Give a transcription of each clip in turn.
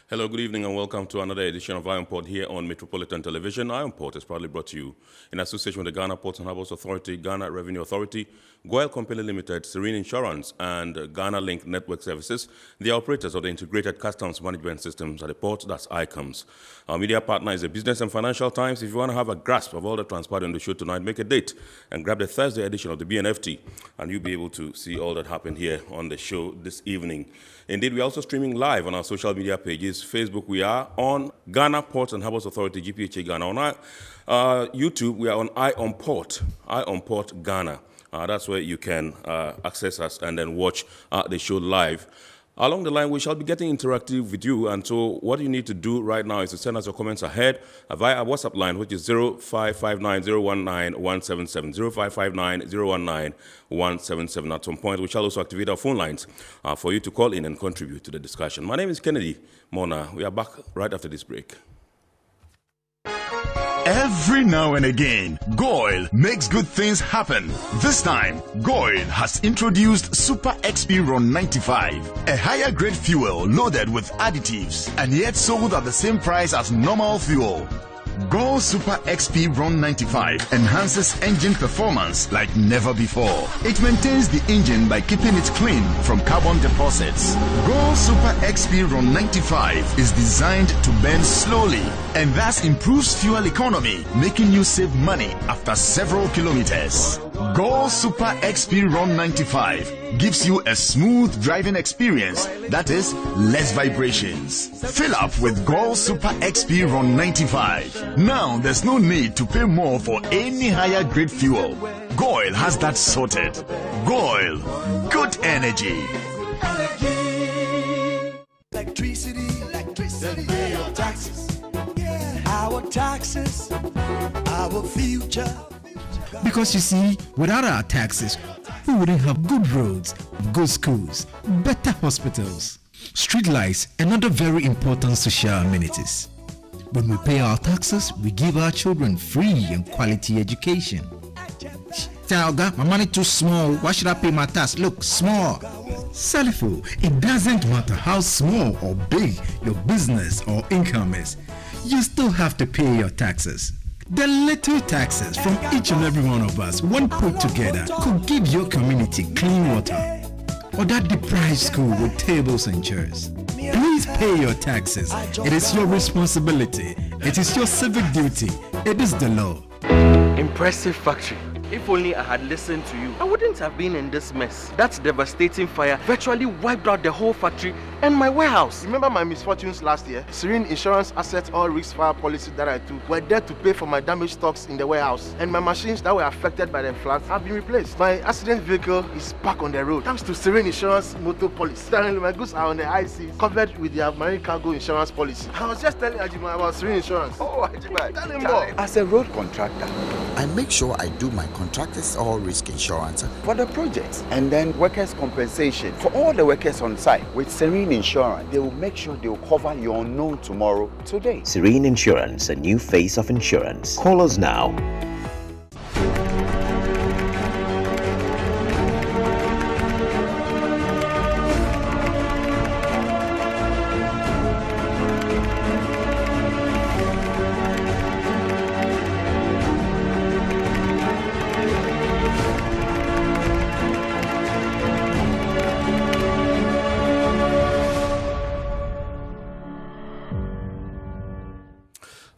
Hello, good evening, and welcome to another edition of Iron Port here on Metropolitan Television. Iron Port is proudly brought to you in association with the Ghana Ports and Harbours Authority, Ghana Revenue Authority, Goyle Company Limited, Serene Insurance, and Ghana Link Network Services, the operators of the Integrated Customs Management Systems at the port, that's ICAMS. Our media partner is the Business and Financial Times. If you want to have a grasp of all that transpired on the show tonight, make a date and grab the Thursday edition of the BNFT, and you'll be able to see all that happened here on the show this evening. Indeed, we're also streaming live on our social media pages. Facebook, we are on Ghana Ports and Harbours Authority, GPHA Ghana. On YouTube, we are on Eye on Port Ghana. That's where you can access us and then watch the show live. Along the line, we shall be getting interactive with you, and so what you need to do right now is to send us your comments ahead via our WhatsApp line, which is 0559-019-177, 0559-019-177. At some point, we shall also activate our phone lines for you to call in and contribute to the discussion. My name is Kennedy Mona. We are back right after this break. Every now and again, Goyle makes good things happen. This time, Goyle has introduced Super XP Ron 95, a higher grade fuel loaded with additives and yet sold at the same price as normal fuel. Goyle Super XP Ron 95 enhances engine performance like never before. It maintains the engine by keeping it clean from carbon deposits. Goyle Super XP Ron 95 is designed to burn slowly and thus improves fuel economy, making you save money after several kilometers. Goyle Super XP Ron 95 gives you a smooth driving experience, that is, less vibrations. Fill up with Goyle Super XP Ron 95. Now there's no need to pay more for any higher grade fuel. Goyle has that sorted. Goyle, good energy. Electricity, then pay your taxes. Our taxes, our future. Because you see, without our taxes, we wouldn't have good roads, good schools, better hospitals, street lights, and other very important social amenities. When we pay our taxes, we give our children free and quality education. Talga, my money too small. Why should I pay my tax? Look, small. Salifo, it doesn't matter how small or big your business or income is. You still have to pay your taxes. The little taxes from each and every one of us, when put together, could give your community clean water or that deprived school with tables and chairs. Please pay your taxes. It is your responsibility. It is your civic duty. It is the law. Impressive factory. If only I had listened to you, I wouldn't have been in this mess. That devastating fire virtually wiped out the whole factory and my warehouse. Remember my misfortunes last year? Serene Insurance Asset All Risk Fire policy that I took were there to pay for my damaged stocks in the warehouse, and my machines that were affected by the floods have been replaced. My accident vehicle is back on the road thanks to Serene Insurance motor policy. Currently, my goods are on the IC covered with their marine cargo insurance policy. I was just telling Ajima about Serene Insurance. Oh, Ajima, tell him more. As a road contractor, I make sure I do my contractors all risk insurance for the projects and then workers' compensation for all the workers on site. With Serene Insurance, they will make sure they will cover your unknown tomorrow today. Serene Insurance, a new face of insurance. Call us now.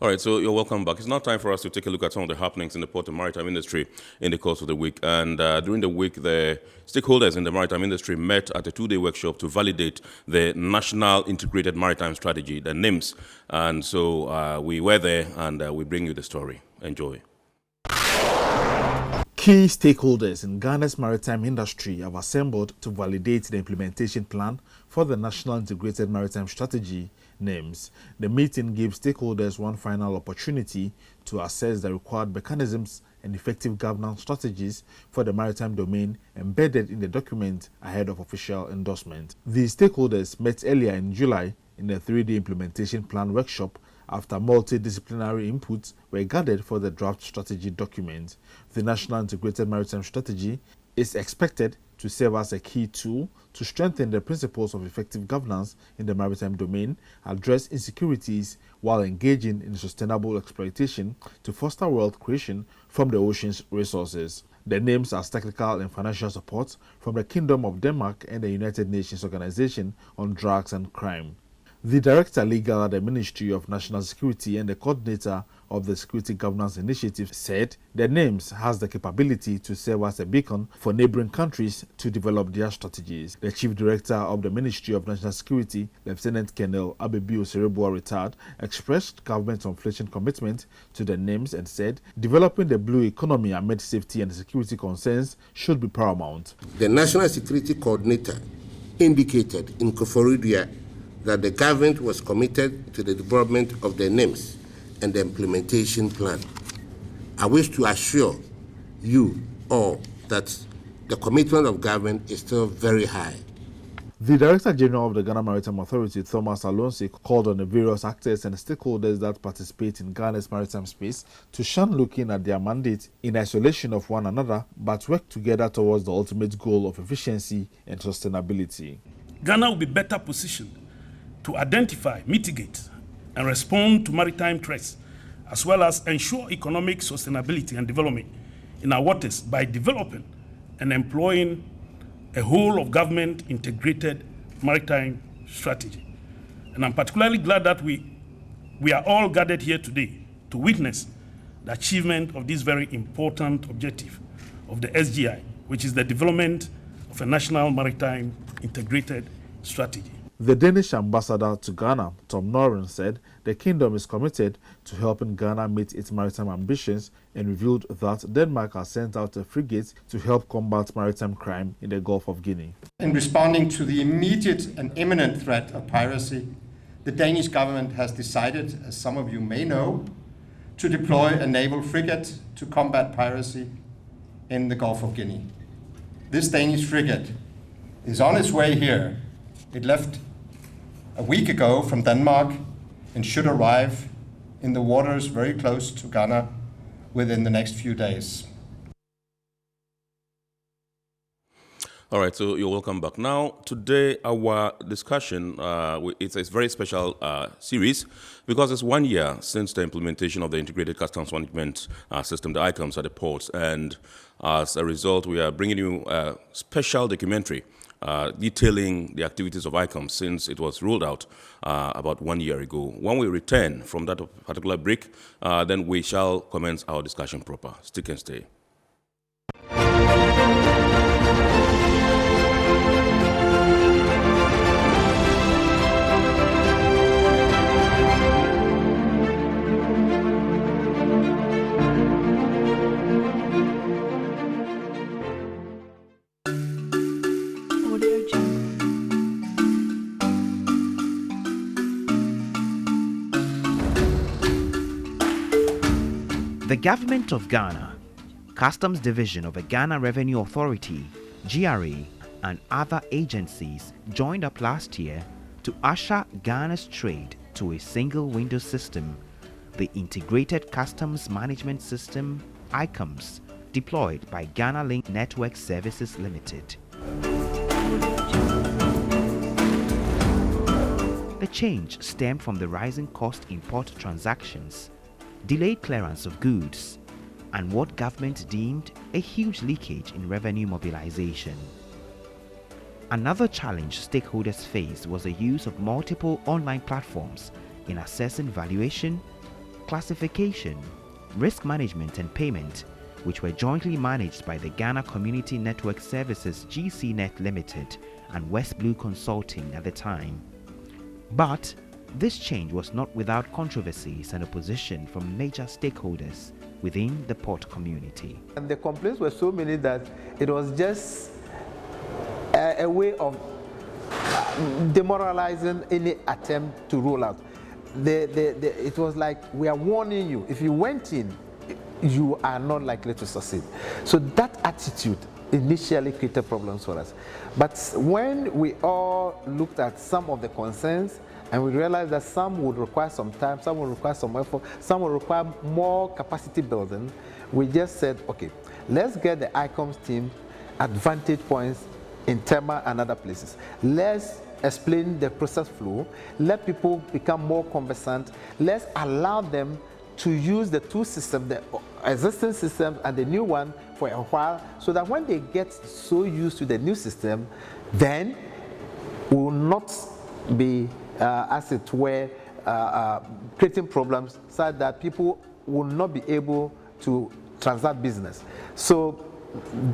All right, so you're welcome back. It's now time for us to take a look at some of the happenings in the port and maritime industry in the course of the week. And during the week, the stakeholders in the maritime industry met at a two-day workshop to validate the National Integrated Maritime Strategy, the NIMS. And so we were there, and we bring you the story. Enjoy. Key stakeholders in Ghana's maritime industry have assembled to validate the implementation plan for the National Integrated Maritime Strategy, NIMS. The meeting gave stakeholders one final opportunity to assess the required mechanisms and effective governance strategies for the maritime domain embedded in the document ahead of official endorsement. The stakeholders met earlier in July in a 3-day implementation plan workshop after multidisciplinary inputs were gathered for the draft strategy document. The National Integrated Maritime Strategy is expected to serve as a key tool to strengthen the principles of effective governance in the maritime domain, address insecurities while engaging in sustainable exploitation to foster wealth creation from the ocean's resources. The NIMS as technical and financial support from the Kingdom of Denmark and the United Nations Organization on Drugs and Crime. The Director Legal at the Ministry of National Security and the coordinator of the Security Governance Initiative said the NIMS has the capability to serve as a beacon for neighboring countries to develop their strategies. The Chief Director of the Ministry of National Security, Lieutenant Colonel Abebio Cerebua Retired, expressed government's unflinching commitment to the NIMS and said developing the blue economy amid safety and security concerns should be paramount. The National Security Coordinator indicated in Koforidua that the government was committed to the development of the NIMS and the implementation plan. I wish to assure you all that the commitment of government is still very high. The Director General of the Ghana Maritime Authority, Thomas Alonso, called on the various actors and stakeholders that participate in Ghana's maritime space to shun looking at their mandate in isolation of one another, but work together towards the ultimate goal of efficiency and sustainability. Ghana will be better positioned to identify, mitigate, and respond to maritime threats, as well as ensure economic sustainability and development in our waters by developing and employing a whole of government integrated maritime strategy. And I'm particularly glad that we are all gathered here today to witness the achievement of this very important objective of the SGI, which is the development of a national maritime integrated strategy. The Danish ambassador to Ghana, Tom Noren, said the kingdom is committed to helping Ghana meet its maritime ambitions and revealed that Denmark has sent out a frigate to help combat maritime crime in the Gulf of Guinea. In responding to the immediate and imminent threat of piracy, the Danish government has decided, as some of you may know, to deploy a naval frigate to combat piracy in the Gulf of Guinea. This Danish frigate is on its way here. It left a week ago from Denmark and should arrive in the waters very close to Ghana within the next few days. All right, so you're welcome back. Now, today our discussion, it's a very special series because it's 1 year since the implementation of the Integrated Customs Management System, the ICUMS, at the ports. And as a result, we are bringing you a special documentary detailing the activities of ICUMS since it was rolled out about 1 year ago. When we return from that particular break, then we shall commence our discussion proper. Stick and stay. The Government of Ghana, Customs Division of the Ghana Revenue Authority, GRA, and other agencies joined up last year to usher Ghana's trade to a single window system, the Integrated Customs Management System, ICUMS, deployed by Ghana Link Network Services Limited. The change stemmed from the rising cost import transactions, delayed clearance of goods, and what government deemed a huge leakage in revenue mobilization. Another challenge stakeholders faced was the use of multiple online platforms in assessing valuation, classification, risk management and payment, which were jointly managed by the Ghana Community Network Services GCNet Limited and West Blue Consulting at the time. But this change was not without controversies and opposition from major stakeholders within the port community. And the complaints were so many that it was just a way of demoralizing any attempt to roll out. It was like, we are warning you, if you went in, you are not likely to succeed. So that attitude initially created problems for us. But when we all looked at some of the concerns, and we realized that some would require some time, some would require some effort, some would require more capacity building, we just said, okay, let's get the ICUMS team at vantage points in Tema and other places. Let's explain the process flow. Let people become more conversant. Let's allow them to use the two systems, the existing system and the new one for a while, so that when they get so used to the new system, then we will not be, as it were, creating problems so that people will not be able to transact business. So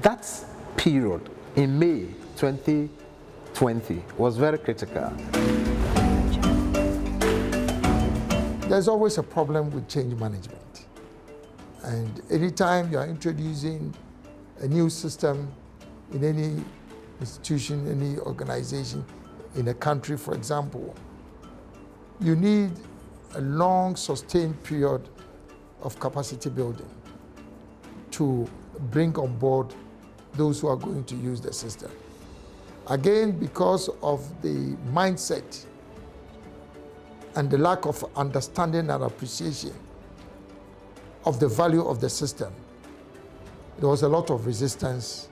that period in May 2020 was very critical. There's always a problem with change management. And anytime you are introducing a new system in any institution, any organization, in a country, for example, you need a long, sustained period of capacity building to bring on board those who are going to use the system. Again, because of the mindset and the lack of understanding and appreciation of the value of the system, there was a lot of resistance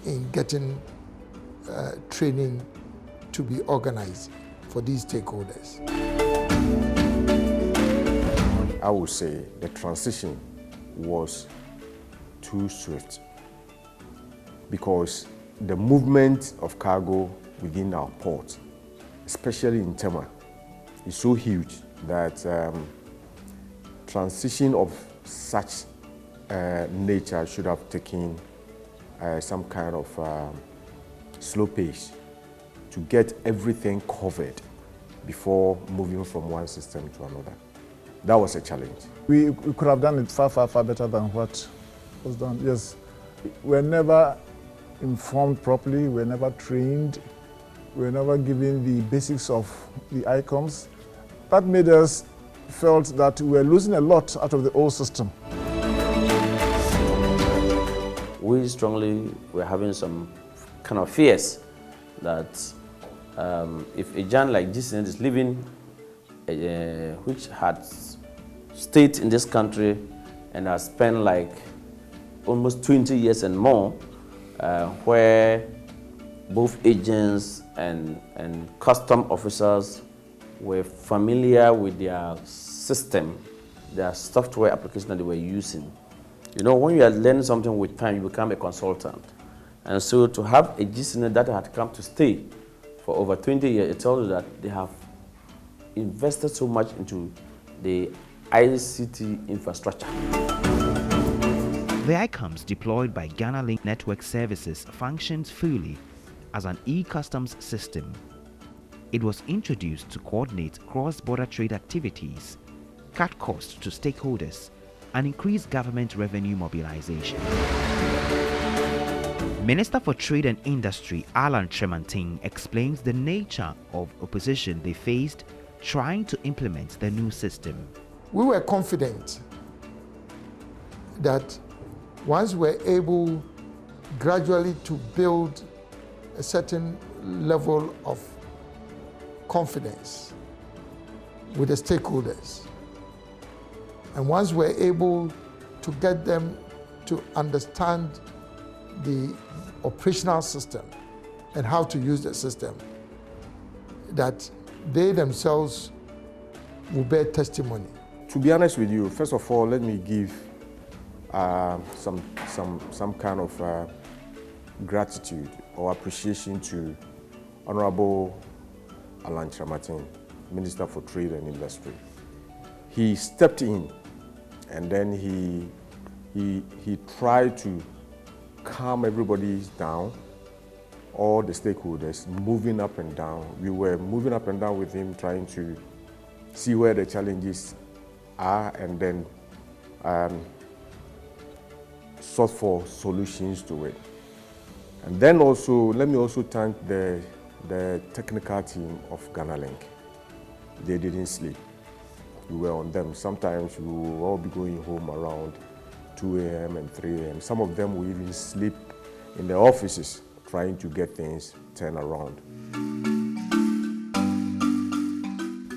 in getting training to be organized for these stakeholders. I would say the transition was too swift because the movement of cargo within our port, especially in Tema, is so huge that transition of such nature should have taken some kind of slow pace to get everything covered before moving from one system to another. That was a challenge. We could have done it far, far, far better than what was done. Yes, we're never informed properly, we're never trained, we're never given the basics of the icons. That made us felt that we're losing a lot out of the old system. We strongly were having some kind of fears that if a giant like this is living, which had stayed in this country and has spent like almost 20 years and more, where both agents and custom officers were familiar with their system, their software application that they were using. You know, when you are learning something with time, you become a consultant. And so to have a GCN that had come to stay for over 20 years, it tells you that they have invested so much into the ICT infrastructure. The ICOMS deployed by Ghana Link Network Services functions fully as an e-customs system. It was introduced to coordinate cross-border trade activities, cut costs to stakeholders, and increase government revenue mobilization. Minister for Trade and Industry Alan Tremantin explains the nature of opposition they faced trying to implement the new system. We were confident that once we're able gradually to build a certain level of confidence with the stakeholders, and once we're able to get them to understand the operational system and how to use the system, that they themselves will bear testimony. To be honest with you, first of all, let me give some kind of gratitude or appreciation to Honorable Alan Tremantin, Minister for Trade and Industry. He stepped in and then he tried to calm everybody down, all the stakeholders moving up and down. We were moving up and down with him, trying to see where the challenges are and then sought for solutions to it. And then also, let me also thank the technical team of Ghana Link. They didn't sleep. We were on them. Sometimes we will all be going home around 2 a.m. and 3 a.m. Some of them will even sleep in their offices trying to get things turned around.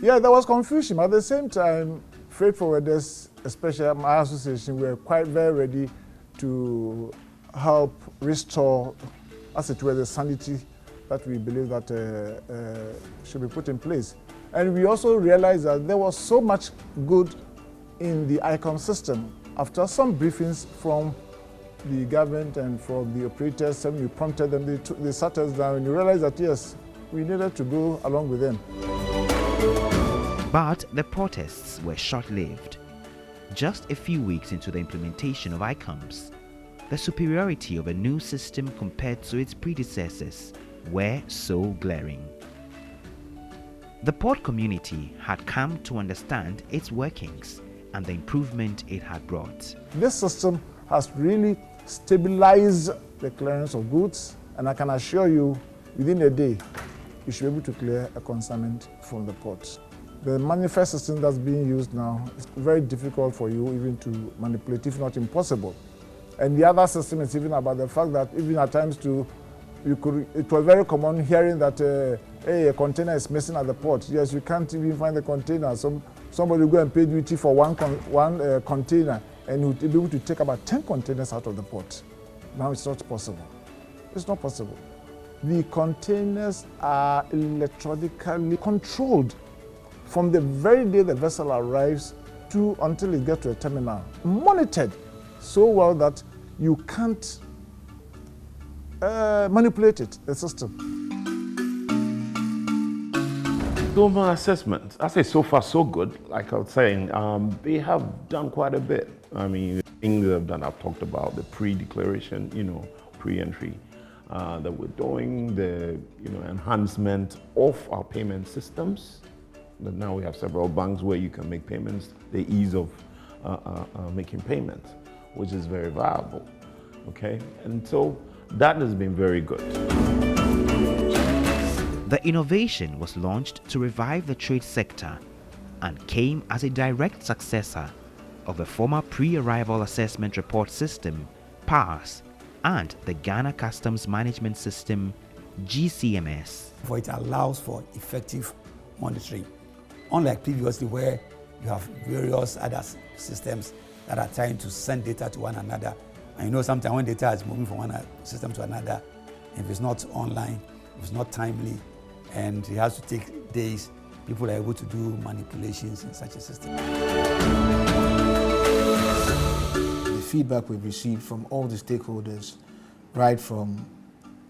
Yeah, there was confusion. At the same time, freight forwarders, especially my association, were quite very ready to help restore, as it were, the sanity that we believe that should be put in place. And we also realized that there was so much good in the ICOM system. After some briefings from the government and from the operators, and we prompted them, they sat us down, and we realized that yes, we needed to go along with them. But the protests were short-lived. Just a few weeks into the implementation of ICOMS, the superiority of a new system compared to its predecessors were so glaring. The port community had come to understand its workings and the improvement it had brought. This system has really stabilized the clearance of goods, and I can assure you, within a day, you should be able to clear a consignment from the port. The manifest system that's being used now is very difficult for you even to manipulate, if not impossible. And the other system is even about the fact that even at times it was very common hearing that hey, a container is missing at the port. Yes, you can't even find the container. Somebody will go and pay duty for one container, and you'll be able to take about 10 containers out of the port. Now it's not possible. It's not possible. The containers are electronically controlled from the very day the vessel arrives until it gets to a terminal, monitored so well that you can't manipulate it, the system. Global assessment, I say so far so good. Like I was saying, they have done quite a bit. I mean, things they've done, I've talked about the pre-declaration, pre-entry that we're doing, the enhancement of our payment systems. But now we have several banks where you can make payments, the ease of making payments, which is very viable, okay? And so that has been very good. The innovation was launched to revive the trade sector and came as a direct successor of the former pre-arrival assessment report system, PASS, and the Ghana Customs Management System, GCMS. For it allows for effective monitoring. Unlike previously where you have various other systems that are trying to send data to one another. And sometimes when data is moving from one system to another, if it's not online, if it's not timely, and it has to take days, people are able to do manipulations in such a system. The feedback we've received from all the stakeholders, right from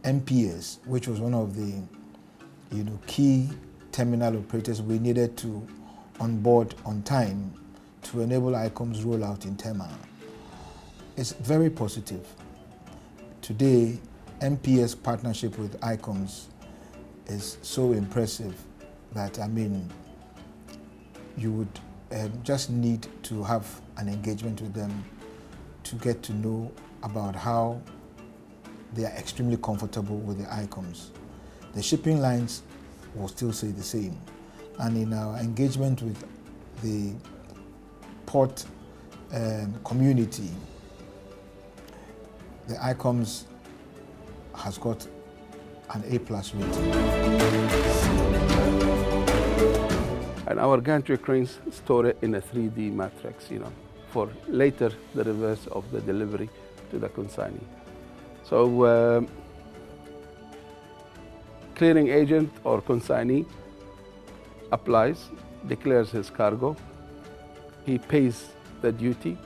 MPS, which was one of the key terminal operators we needed to onboard on time to enable ICOM's rollout in Tema. It's very positive. Today, MPS partnership with ICOM's is so impressive that, you would just need to have an engagement with them to get to know about how they are extremely comfortable with the ICOMs. The shipping lines will still say the same. And in our engagement with the port community, the ICOMs has got an A+ rating. And our gantry cranes store it in a 3D matrix, for later the reverse of the delivery to the consignee. So clearing agent or consignee applies, declares his cargo, he pays the duty,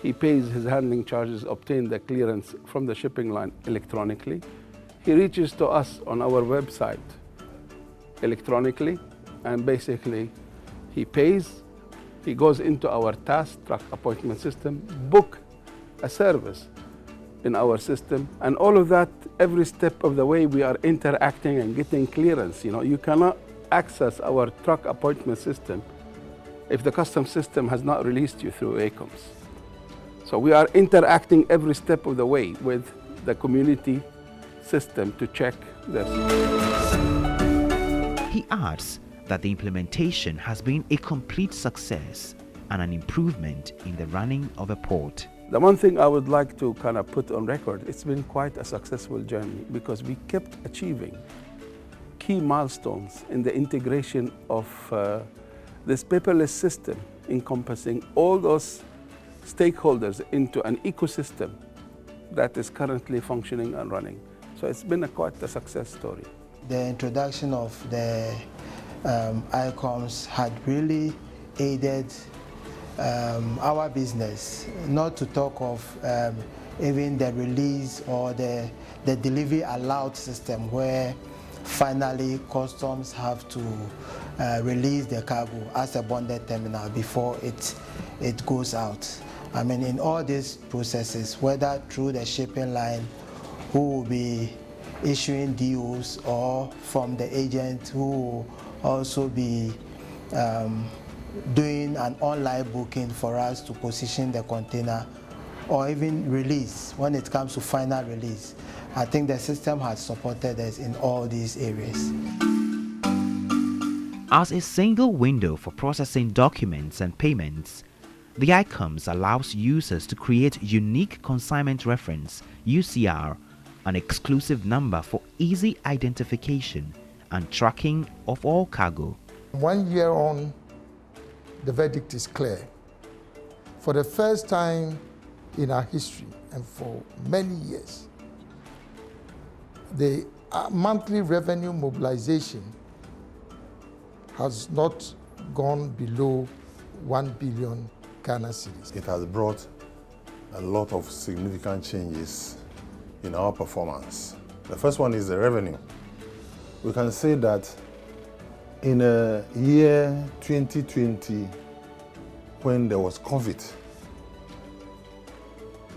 he pays his handling charges, obtain the clearance from the shipping line electronically. He reaches to us on our website electronically, and basically he pays, he goes into our task truck appointment system, book a service in our system, and all of that, every step of the way we are interacting and getting clearance. You cannot access our truck appointment system if the customs system has not released you through ACOMS. So we are interacting every step of the way with the community system to check this. He adds that the implementation has been a complete success and an improvement in the running of a port. The one thing I would like to kind of put on record, it's been quite a successful journey because we kept achieving key milestones in the integration of this paperless system, encompassing all those stakeholders into an ecosystem that is currently functioning and running. So it's been quite a success story. The introduction of the ICOMS had really aided our business, not to talk of even the release or the delivery allowed system, where finally customs have to release the cargo as a bonded terminal before it goes out. I mean, in all these processes, whether through the shipping line, who will be issuing deals, or from the agent who will also be doing an online booking for us to position the container, or even release when it comes to final release. I think the system has supported us in all these areas. As a single window for processing documents and payments, the ICOMS allows users to create unique consignment reference (UCR), an exclusive number for easy identification and tracking of all cargo. 1 year on, the verdict is clear. For the first time in our history, and for many years, the monthly revenue mobilization has not gone below 1 billion Ghana cedis. It has brought a lot of significant changes in our performance. The first one is the revenue. We can say that in a year 2020, when there was COVID,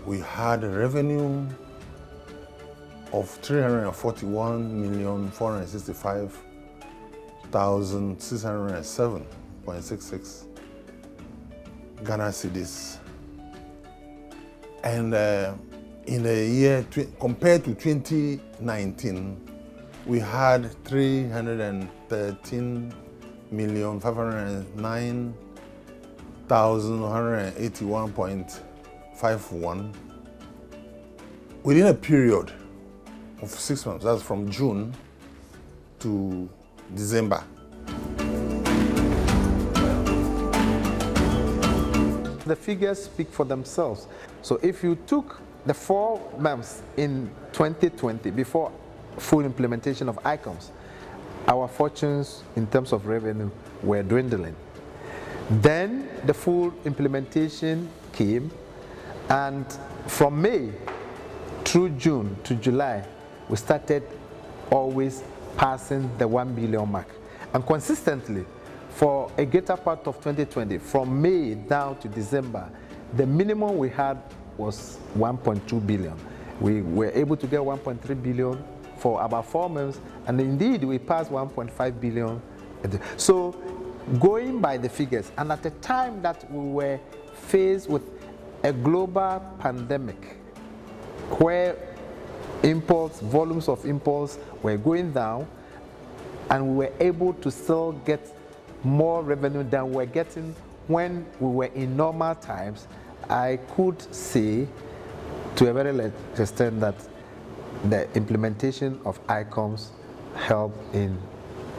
we had a revenue of 341,465,607.66 Ghana cedis. And in a year, compared to 2019, we had 313,509,181.51 within a period of 6 months. That's from June to December. The figures speak for themselves. So if you took the 4 months in 2020 before full implementation of ICOMS, our fortunes in terms of revenue were dwindling. Then the full implementation came, and from May through June to July, we started always passing the 1 billion mark. And consistently, for a greater part of 2020, from May down to December, the minimum we had was 1.2 billion. We were able to get 1.3 billion for about 4 months, and indeed we passed 1.5 billion. So going by the figures, and at the time that we were faced with a global pandemic where imports, volumes of imports were going down, and we were able to still get more revenue than we were getting when we were in normal times, I could say to a very large extent that the implementation of ICOMS helped in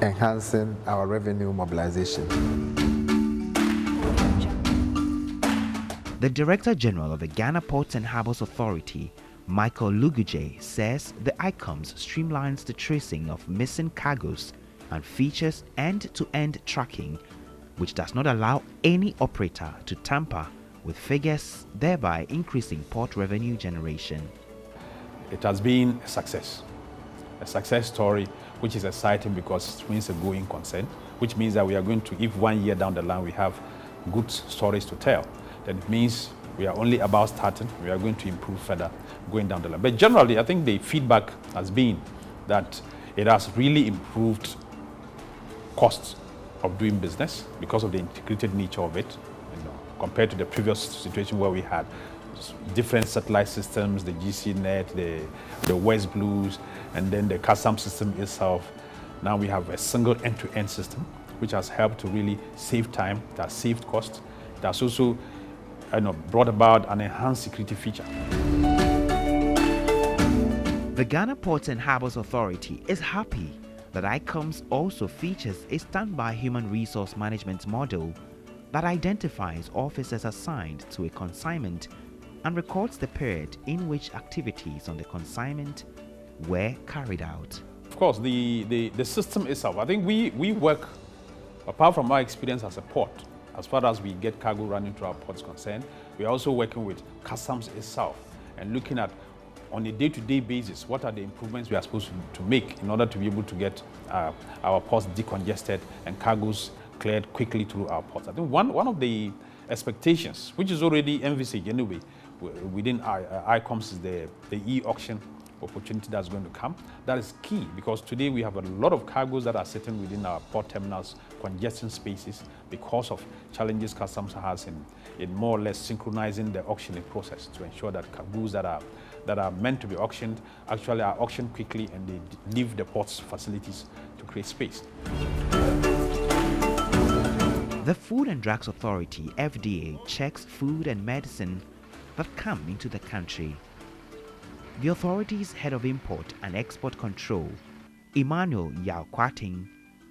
enhancing our revenue mobilization. The Director General of the Ghana Ports and Harbours Authority, Michael Luguje, says the ICOMS streamlines the tracing of missing cargoes and features end-to-end tracking, which does not allow any operator to tamper with figures, thereby increasing port revenue generation. It has been a success story, which is exciting because it means a going concern, which means that we are going to, if 1 year down the line we have good stories to tell, then it means we are only about starting, we are going to improve further going down the line. But generally, I think the feedback has been that it has really improved costs of doing business because of the integrated nature of it, compared to the previous situation where we had different satellite systems, the GCNet, the West Blues, and then the custom system itself. Now we have a single end-to-end system, which has helped to really save time, it has saved costs, it has also brought about an enhanced security feature. The Ghana Ports and Harbours Authority is happy that ICOMS also features a standby human resource management model that identifies officers assigned to a consignment and records the period in which activities on the consignment were carried out. Of course, the system itself, I think we work, apart from our experience as a port, as far as we get cargo running through our ports concerned, we are also working with customs itself and looking at, on a day-to-day basis, what are the improvements we are supposed to make in order to be able to get our ports decongested and cargoes cleared quickly through our ports. I think one of the expectations, which is already envisaged anyway, within ICOMS is the e-auction opportunity that's going to come. That is key because today we have a lot of cargoes that are sitting within our port terminals, congestion spaces, because of challenges customs has in more or less synchronizing the auctioning process to ensure that goods that are meant to be auctioned actually are auctioned quickly and they leave the port's facilities to create space. The Food and Drugs Authority, FDA, checks food and medicine that come into the country. The authority's head of import and export control, Emmanuel Yao Kwating,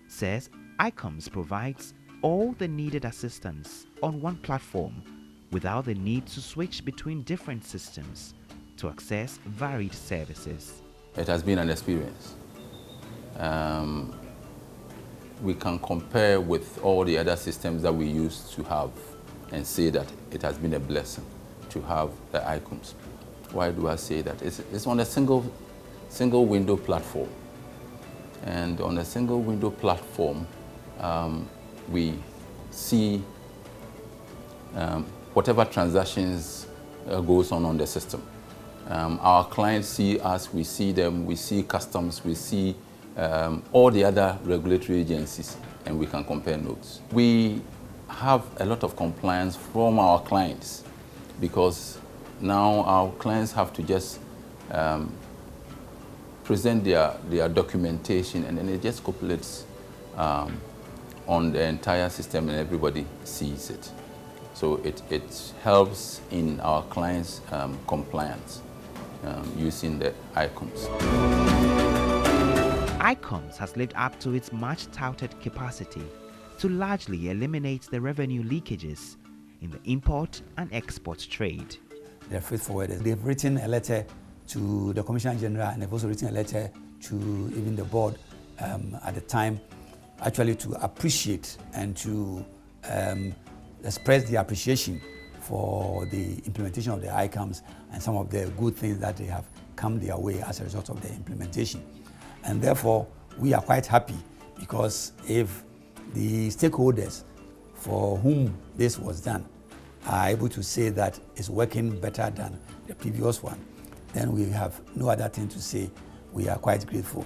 says ICOMS provides all the needed assistance on one platform without the need to switch between different systems to access varied services. It has been an experience. We can compare with all the other systems that we used to have and say that it has been a blessing to have the ICOMS. Why do I say that? It's on a single window platform. And on a single window platform, we see whatever transactions goes on the system. Our clients see us, we see them, we see customs, we see all the other regulatory agencies, and we can compare notes. We have a lot of compliance from our clients because now our clients have to just present their documentation and then it just populates on the entire system and everybody sees it. So it helps in our clients' compliance using the ICOMS. ICOMS has lived up to its much-touted capacity to largely eliminate the revenue leakages in the import and export trade. They're freight forwarders. They've written a letter to the Commissioner General and they've also written a letter to even the board at the time, actually to appreciate and to express the appreciation for the implementation of the ICOMS and some of the good things that they have come their way as a result of the implementation. And therefore, we are quite happy because if the stakeholders for whom this was done are able to say that it's working better than the previous one, then we have no other thing to say. We are quite grateful.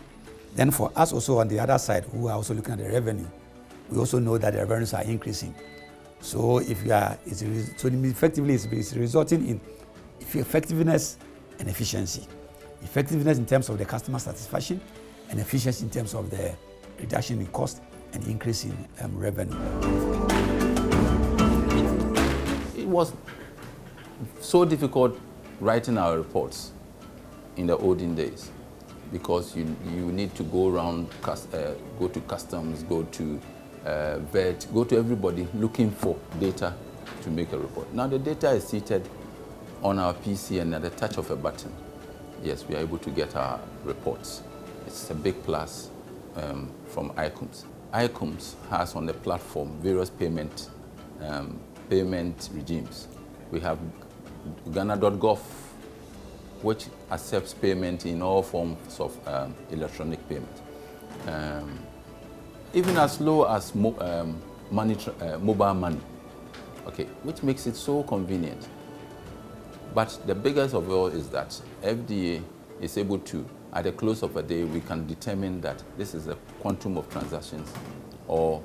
Then for us also on the other side, who are also looking at the revenue, we also know that the revenues are increasing. So effectively it's resulting in effectiveness and efficiency. Effectiveness in terms of the customer satisfaction and efficiency in terms of the reduction in cost and increase in revenue. It was so difficult writing our reports in the olden days because you need to go around, go to customs, go to vet, go to everybody looking for data to make a report. Now the data is seated on our PC and at the touch of a button, yes, we are able to get our reports. It's a big plus from ICOMS. ICOMS has on the platform various payment regimes. We have Ghana.gov, which accepts payment in all forms of electronic payment. Even as low as mobile money, okay, which makes it so convenient. But the biggest of all is that FDA is able to, at the close of a day, we can determine that this is a quantum of transactions or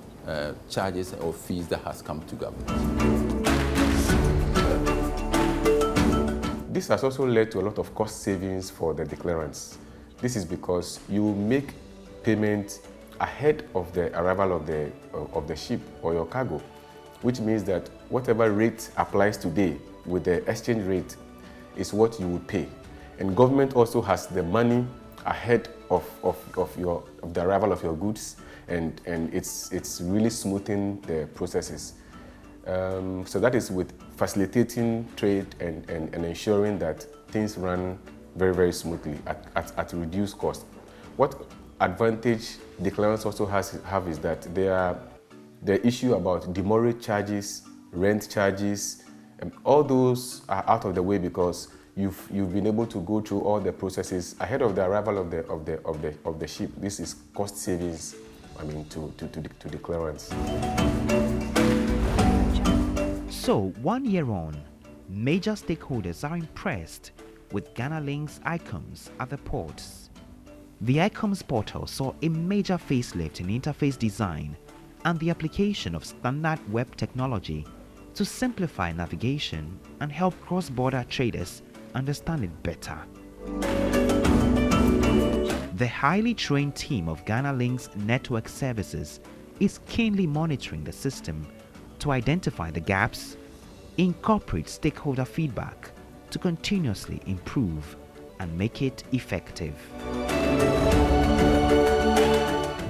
charges or fees that has come to government. This has also led to a lot of cost savings for the declarants. This is because you make payment ahead of the arrival of the ship or your cargo, which means that whatever rate applies today with the exchange rate is what you would pay. And government also has the money ahead of the arrival of your goods, and it's really smoothing the processes. So that is with facilitating trade and ensuring that things run very, very smoothly at reduced cost. What advantage the clients also have is that the issue about demurrage charges, rent charges, all those are out of the way because you've been able to go through all the processes ahead of the arrival of the ship. This is cost savings, I mean, to the clients. So 1 year on, major stakeholders are impressed with Ghana Link's ICOMS at the ports. The ICOMS portal saw a major facelift in interface design and the application of standard web technology to simplify navigation and help cross-border traders understand it better. The highly trained team of Ghana Link's network services is keenly monitoring the system to identify the gaps, incorporate stakeholder feedback to continuously improve and make it effective.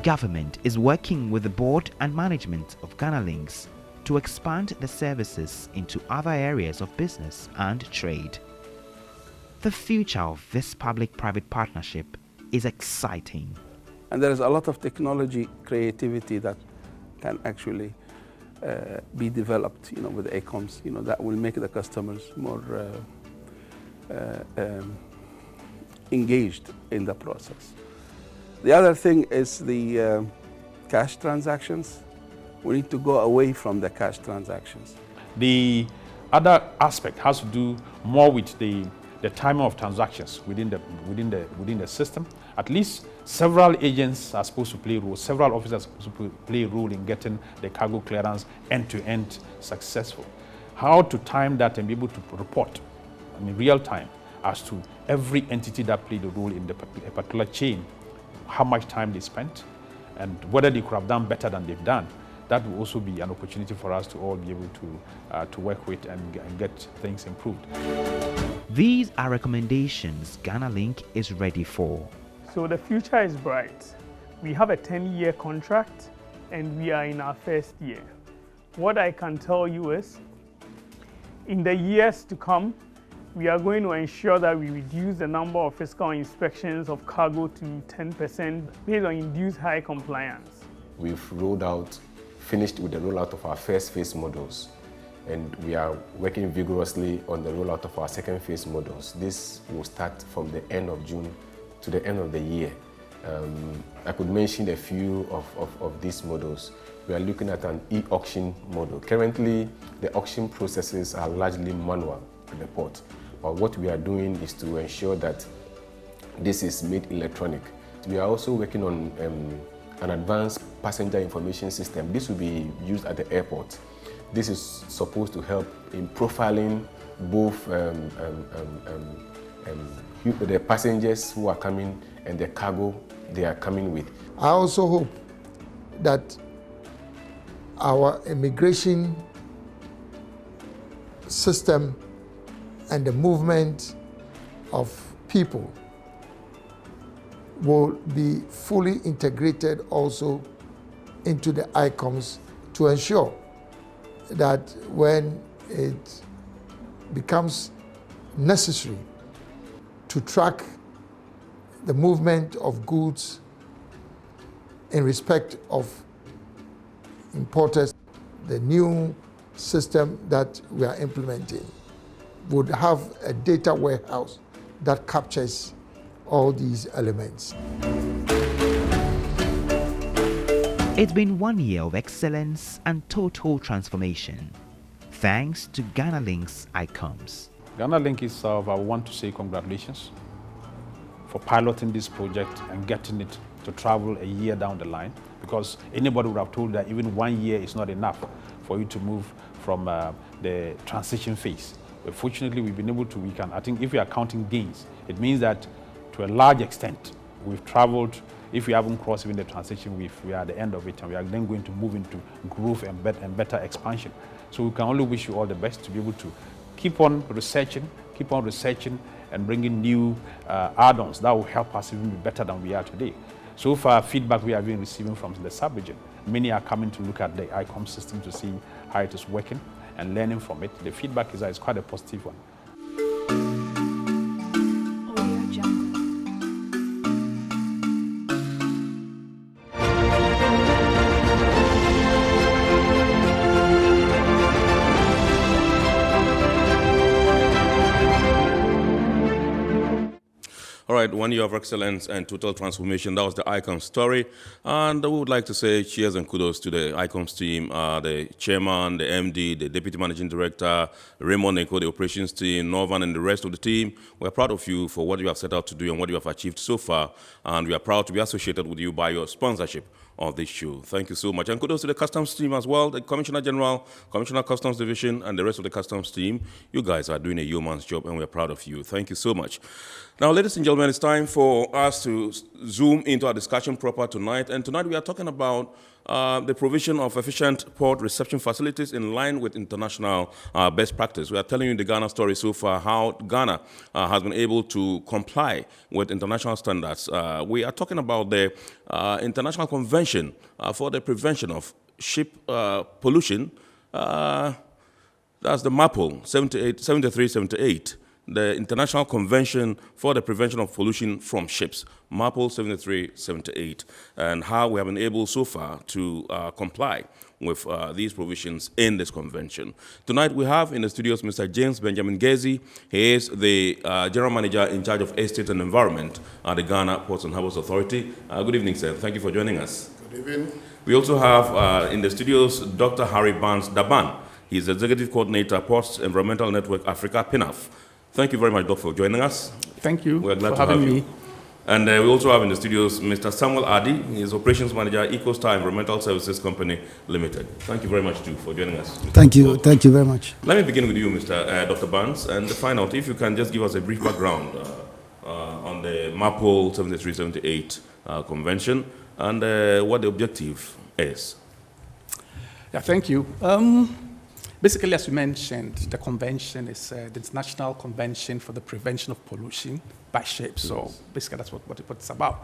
Government is working with the board and management of Ghana Links to expand the services into other areas of business and trade. The future of this public-private partnership is exciting. And there is a lot of technology creativity that can actually be developed, with ACOMS, that will make the customers more engaged in the process. The other thing is the cash transactions. We need to go away from the cash transactions. The other aspect has to do more with the timing of transactions within the system. At least several agents are supposed to play a role, several officers are supposed to play a role in getting the cargo clearance end-to-end successful. How to time that and be able to report in real time as to every entity that played a role in a particular chain, how much time they spent, and whether they could have done better than they've done. That will also be an opportunity for us to all be able to work with and get things improved. These are recommendations Ghana Link is ready for. So the future is bright. We have a 10-year contract and we are in our first year. What I can tell you is, in the years to come, we are going to ensure that we reduce the number of physical inspections of cargo to 10% based on induced high compliance. We've finished with the rollout of our first phase models, and we are working vigorously on the rollout of our second phase models. This will start from the end of June to the end of the year. I could mention a few of these models. We are looking at an e-auction model. Currently, the auction processes are largely manual at the port. But what we are doing is to ensure that this is made electronic. We are also working on an advanced passenger information system. This will be used at the airport. This is supposed to help in profiling both the passengers who are coming and the cargo they are coming with. I also hope that our immigration system and the movement of people will be fully integrated also into the ICOMS to ensure that when it becomes necessary to track the movement of goods in respect of importers, the new system that we are implementing would have a data warehouse that captures all these elements. It's been 1 year of excellence and total transformation, thanks to Ghana Link's ICOMS. Ghana Link itself, I want to say congratulations for piloting this project and getting it to travel a year down the line, because anybody would have told that even 1 year is not enough for you to move from the transition phase. But fortunately, we've been able to, I think if we are counting gains, it means that to a large extent, we've traveled. If we haven't crossed even the transition, we are at the end of it, and we are then going to move into growth and better expansion. So we can only wish you all the best to be able to keep on researching, and bringing new add-ons that will help us even be better than we are today. So far, feedback we have been receiving from the sub-region, many are coming to look at the ICOM system to see how it is working and learning from it. The feedback is quite a positive one. All right, 1 year of excellence and total transformation. That was the ICOM story. And we would like to say cheers and kudos to the ICOM's team, the chairman, the MD, the deputy managing director, Raymond Neko, the operations team, Norvan, and the rest of the team. We're proud of you for what you have set out to do and what you have achieved so far. And we are proud to be associated with you by your sponsorship of this show. Thank you so much. And kudos to the Customs team as well, the Commissioner General, Commissioner Customs Division, and the rest of the Customs team. You guys are doing a yeoman's job, and we're proud of you. Thank you so much. Now, ladies and gentlemen, it's time for us to zoom into our discussion proper tonight. And tonight we are talking about the provision of efficient port reception facilities in line with international best practice. We are telling you the Ghana story so far, how Ghana has been able to comply with international standards. We are talking about the International Convention for the Prevention of Ship Pollution. That's the MAPOL 7378. The International Convention for the Prevention of Pollution from Ships, MAPOL 7378, and how we have been able so far to comply with these provisions in this convention. Tonight we have in the studios Mr. James Benjamin Gezi. He is the General Manager in charge of Estate and Environment at the Ghana Ports and Harbours Authority. Good evening, sir. Thank you for joining us. Good evening. We also have in the studios Dr. Harry Barnes Daban. He is Executive Coordinator, Ports Environmental Network Africa, PNAF. Thank you very much, Doc, for joining us. Thank you. We're glad for to have having you. me. And we also have in the studios Mr. Samuel Adi. He is Operations Manager, EcoStar Environmental Services Company Limited. Thank you very much, too, for joining us. Thank you. Thank you very much. Let me begin with you, Dr. Barnes, and find out if you can just give us a brief background on the MAPOL 7378 convention and what the objective is. Yeah, thank you. Basically, as you mentioned, the convention is the International Convention for the Prevention of Pollution by Ships. So basically, that's what it's about.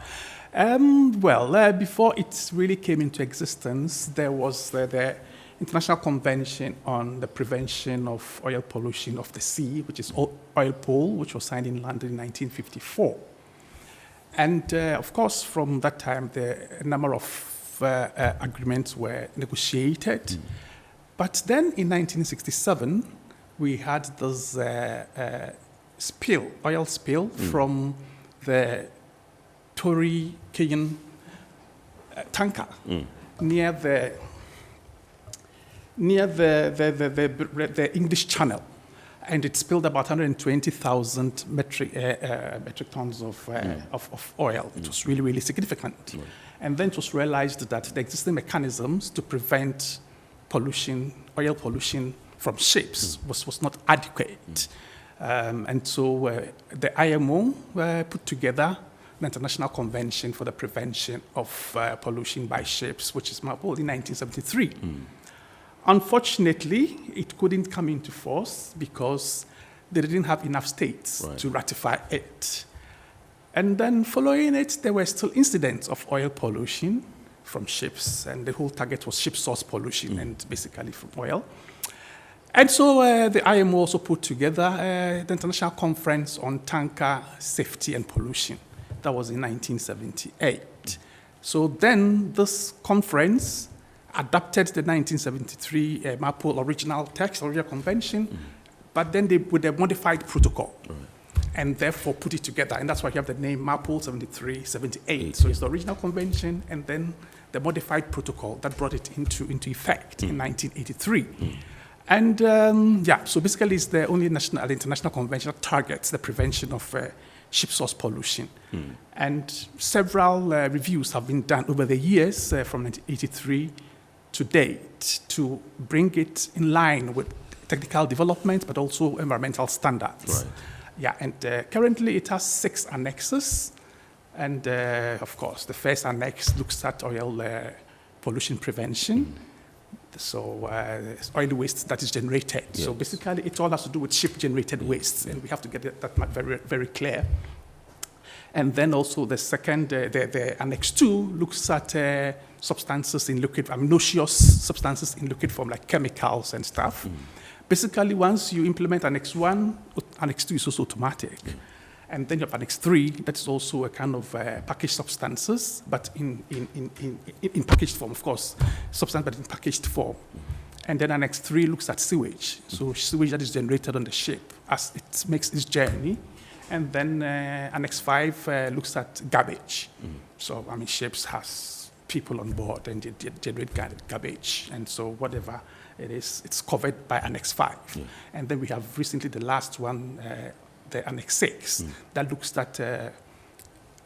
Before it really came into existence, there was the International Convention on the Prevention of Oil Pollution of the Sea, which is OILPOL, which was signed in London in 1954. And of course, from that time, a number of agreements were negotiated. But then in 1967, we had this oil spill from the Tory Kenyan tanker near the English Channel. And it spilled about 120,000 metric tons of oil. It was really, really significant. And then it was realized that the existing mechanisms to prevent oil pollution from ships was not adequate. And so the IMO put together the International Convention for the Prevention of Pollution by Ships, which is MAPOL in 1973. Unfortunately, it couldn't come into force because they didn't have enough states to ratify it. And then following it, there were still incidents of oil pollution from ships, and the whole target was ship source pollution and basically from oil. And so the IMO also put together the International Conference on Tanker Safety and Pollution. That was in 1978. So then this conference adopted the 1973 MAPOL original text, original convention, but then with a modified protocol. And therefore put it together. And that's why you have the name MAPOL 7378. So it's the original convention and then the modified protocol that brought it into effect in 1983. And so basically it's the only international convention that targets the prevention of ship source pollution. And several reviews have been done over the years from 1983 to date to bring it in line with technical development, but also environmental standards. Yeah, and currently it has 6 annexes. And of course, the first annex looks at oil pollution prevention. So oil waste that is generated. Yes. So basically, it all has to do with ship-generated waste, and we have to get that very, very clear. And then also the second, the Annex 2 looks at substances in liquid, noxious substances in liquid form, like chemicals and stuff. Basically, once you implement Annex 1, Annex 2 is also automatic. And then you have Annex 3, that's also a kind of packaged substances, but in packaged form, of course, substance, but in packaged form. And then Annex 3 looks at sewage, so sewage that is generated on the ship as it makes its journey. And then Annex 5 looks at garbage. So, ships has people on board and they generate garbage. And so whatever it is, it's covered by Annex 5. And then we have recently the last one, the Annex 6, that looks at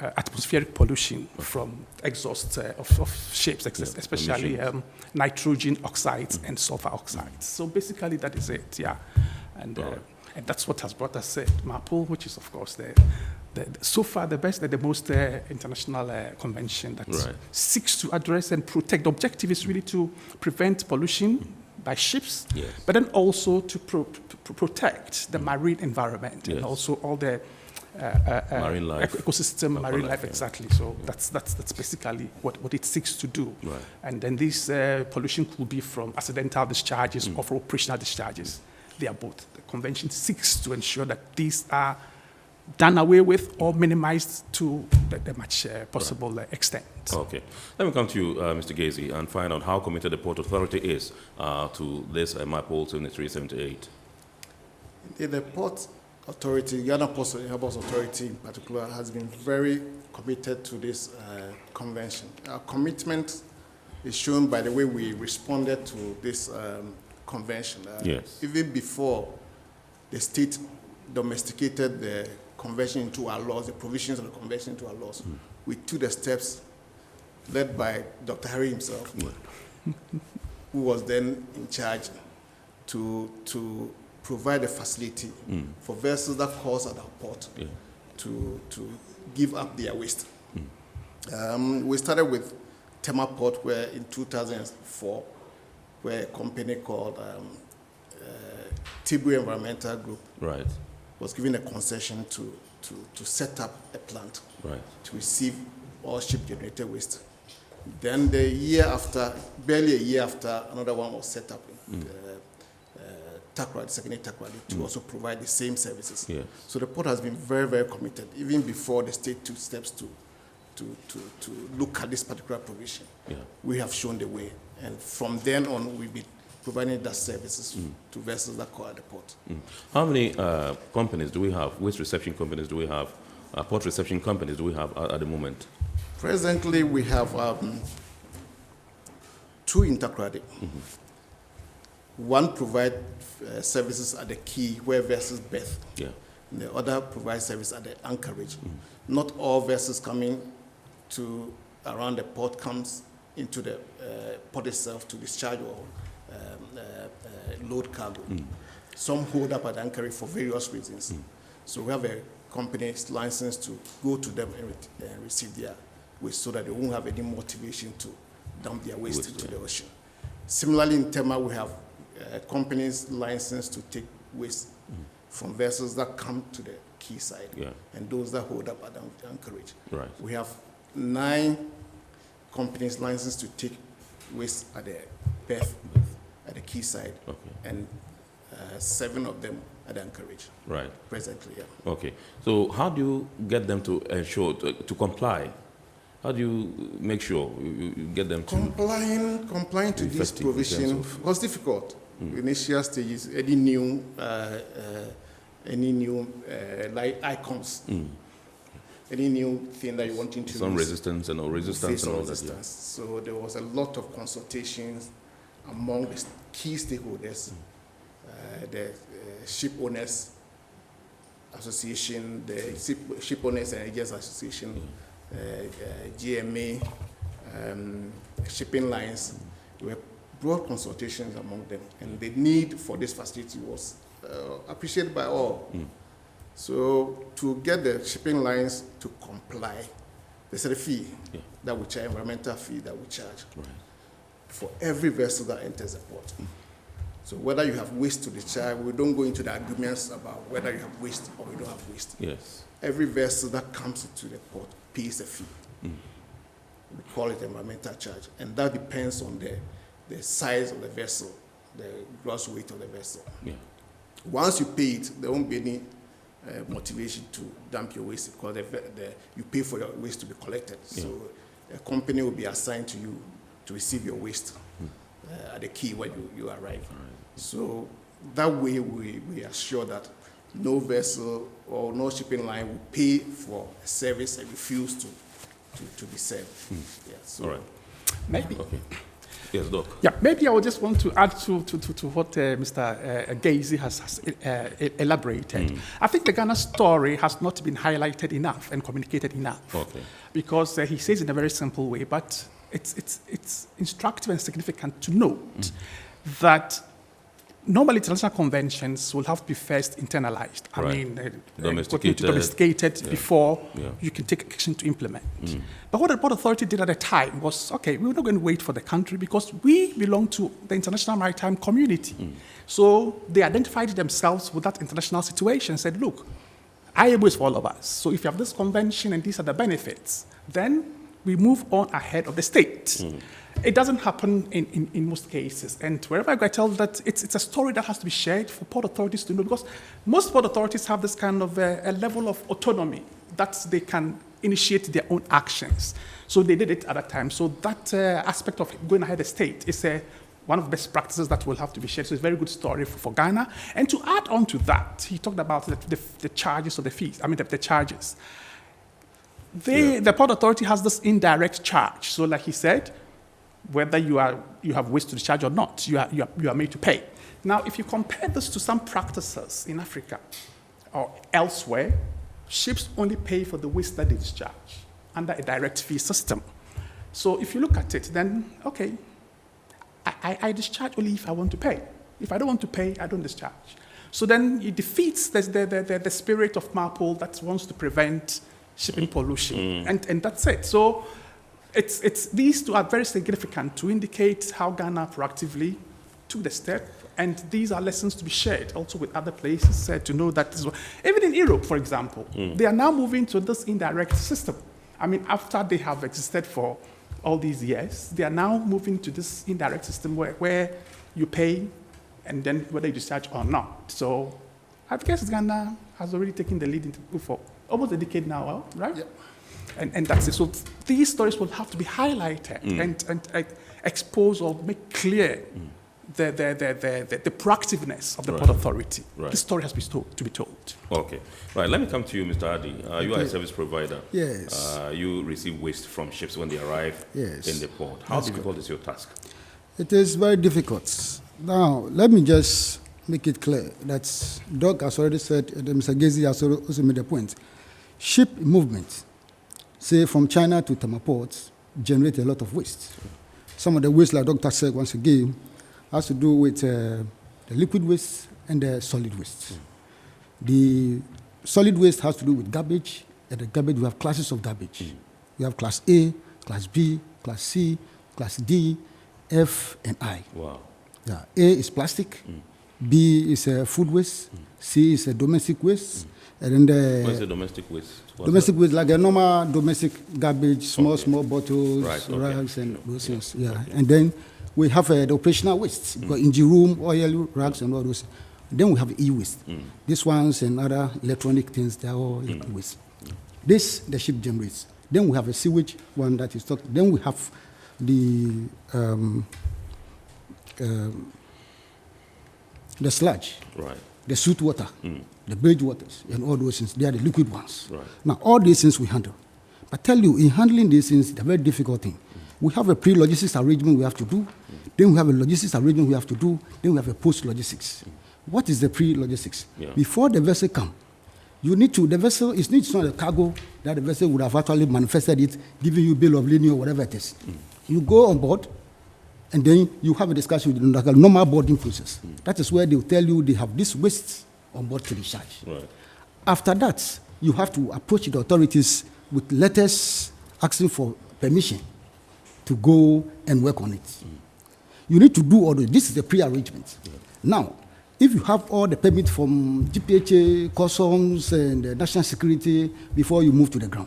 atmospheric pollution from exhaust of ships, especially nitrogen oxides and sulfur oxides. So basically that is it, And that's what has brought us MARPOL, which is, of course, so far the best and the most international convention that seeks to address and protect. The objective is really to prevent pollution by ships, but then also to protect the marine environment and also all the marine life, ecosystem, marine life, exactly. So that's basically what it seeks to do. And then this pollution could be from accidental discharges or from operational discharges. They are both. The convention seeks to ensure that these are done away with or minimized to the much possible extent. Okay. Let me come to you, Mr. Gazy, and find out how committed the Port Authority is to this MARPOL 7378. The Port Authority, Ghana Ports and Harbours Authority in particular, has been very committed to this convention. Our commitment is shown by the way we responded to this convention. Even before the state domesticated the convention into our laws, the provisions of the convention into our laws, we took the steps led by Dr. Harry himself, who was then in charge to provide a facility for vessels that cross at our port to give up their waste. We started with Tema Port, where in 2004, where a company called Tibu Environmental Group was given a concession to set up a plant to receive all ship-generated waste. Then the year after, barely a year after, another one was set up in Takrady, second Takrady, to also provide the same services. So the port has been very, very committed, even before the state took steps to look at this particular provision. We have shown the way, and from then on, we've been providing that services to vessels that call at the port. How many companies do we have, waste reception companies do we have, port reception companies do we have at the moment? Presently, we have 2 in Takrady. One provides services at the quay where vessels berth. And the other provides service at the anchorage. Not all vessels coming to around the port comes into the port itself to discharge or load cargo. Some hold up at anchorage for various reasons. So we have a company's license to go to them and receive their waste so that they won't have any motivation to dump their waste into the ocean. Similarly, in Tema, we have companies licensed to take waste from vessels that come to the quayside and those that hold up at the anchorage. We have 9 companies licensed to take waste at the berth, at the quayside, and 7 of them at the anchorage. Presently, Okay. So how do you get them to ensure, to comply? How do you make sure you get them to complying to this provision was difficult. Initial stages, any new like icons, any new thing that you want to introduce. Some resistance and all resistance and all that. So there was a lot of consultations among the key stakeholders, the ship owners association, the ship owners and agents association, GMA, shipping lines. There were broad consultations among them, and the need for this facility was appreciated by all. So to get the shipping lines to comply, there's a fee that we charge, environmental fee that we charge for every vessel that enters the port. So whether you have waste to discharge, we don't go into the arguments about whether you have waste or you don't have waste. every vessel that comes into the port pays a fee. We call it environmental charge, and that depends on the size of the vessel, the gross weight of the vessel. Yeah. Once you pay it, there won't be any motivation to dump your waste because you pay for your waste to be collected. Yeah. So a company will be assigned to you to receive your waste at the quay when you arrive. Right. So that way we assure that no vessel or no shipping line will pay for a service and refuse to be served. Yeah, so. All right. Maybe. Okay. Yes, Doc. Yeah, maybe I would just want to add to what Mr. Gazy has elaborated. I think the Ghana story has not been highlighted enough and communicated enough. Okay. Because he says in a very simple way, but it's instructive and significant to note that normally international conventions will have to be first internalized. I mean, domesticated before you can take action to implement. But what the Port Authority did at the time was, okay, we're not going to wait for the country because we belong to the international maritime community. So they identified themselves with that international situation and said, look, IMO is for all of us. So if you have this convention and these are the benefits, then we move on ahead of the state. It doesn't happen in most cases. And wherever I go, I tell that it's a story that has to be shared for port authorities to know, because most port authorities have this kind of a level of autonomy that they can initiate their own actions. So they did it at that time. So that aspect of going ahead of the state is one of the best practices that will have to be shared. So it's a very good story for Ghana. And to add on to that, he talked about the charges or the fees, the charges. The Port Authority has this indirect charge. So like he said, whether you have waste to discharge or not, you are made to pay. Now, if you compare this to some practices in Africa or elsewhere, ships only pay for the waste that they discharge under a direct fee system. So if you look at it, then, okay, I discharge only if I want to pay. If I don't want to pay, I don't discharge. So then it defeats the spirit of MARPOL that wants to prevent shipping pollution. And that's it. So these two are very significant to indicate how Ghana proactively took the step. And these are lessons to be shared also with other places to know that even in Europe, for example, they are now moving to this indirect system. I mean, after they have existed for all these years, they are now moving to this indirect system where you pay and then whether you discharge or not. So I guess Ghana has already taken the lead for almost a decade now, right? Yeah. And that's it. So these stories will have to be highlighted and expose or make clear the proactiveness of the Port Authority. Right. The story has to be told. Okay. Right. Let me come to you, Mr. Adi. You are a service provider. Yes. You receive waste from ships when they arrive in the port. How difficult is your task? It is very difficult. Now, let me just make it clear that Doc has already said, Mr. Gazy has also made a point. Ship movement, say from China to Tema ports, generate a lot of waste. Some of the waste, like Dr. said once again, has to do with the liquid waste and the solid waste. The solid waste has to do with garbage, and the garbage, we have classes of garbage. We have class A, class B, class C, class D, F, and I. Wow. Yeah. A is plastic, B is food waste, C is domestic waste, and then what is the domestic waste? Domestic waste, like a normal domestic garbage, small bottles, rags, and those things. Yeah. And then we have the operational waste, because engine room, oil, rags, and all those. Then we have e-waste. These ones and other electronic things, they're all waste. This, the ship generates. Then we have a sewage one that is talked. Then we have the sludge, the sweet water, the bridge waters, and all those things. They are the liquid ones. Right. Now, all these things we handle. But tell you, in handling these things, it's a very difficult thing. We have a pre-logistics arrangement we have to do. Then we have a logistics arrangement we have to do. Then we have a post-logistics. What is the pre-logistics? Before the vessel comes, you need to, the vessel is not a cargo that the vessel would have actually manifested it, giving you bill of lading or whatever it is. You go on board, and then you have a discussion with the normal boarding process. That is where they will tell you they have this waste on board to discharge. Right. After that, you have to approach the authorities with letters asking for permission to go and work on it. You need to do all this. This is the pre-arrangement. Now, if you have all the permits from GPHA, customs, and national security before you move to the ground.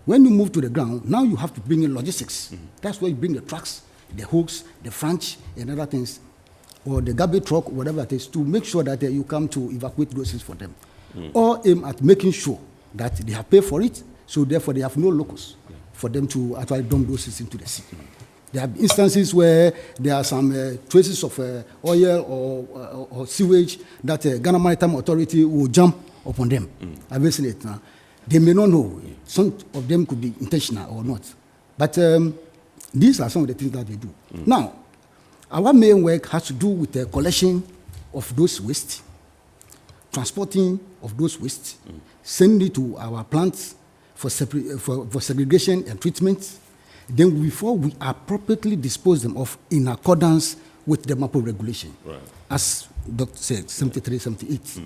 When you move to the ground, now you have to bring in logistics. That's where you bring the trucks, the hooks, the franch, and other things, or the garbage truck, whatever it is, to make sure that you come to evacuate those things for them. All aim at making sure that they have paid for it, so therefore they have no locus for them to actually dump those things into the sea. There are instances where there are some traces of oil or sewage that Ghana Maritime Authority will jump upon them. I've seen it now. They may not know. Some of them could be intentional or not. But these are some of the things that they do. Now, our main work has to do with the collection of those wastes, transporting of those wastes, sending it to our plants for segregation and treatment. Then before we appropriately dispose them of in accordance with the MAPO regulation, as Dr. said, 73, 78.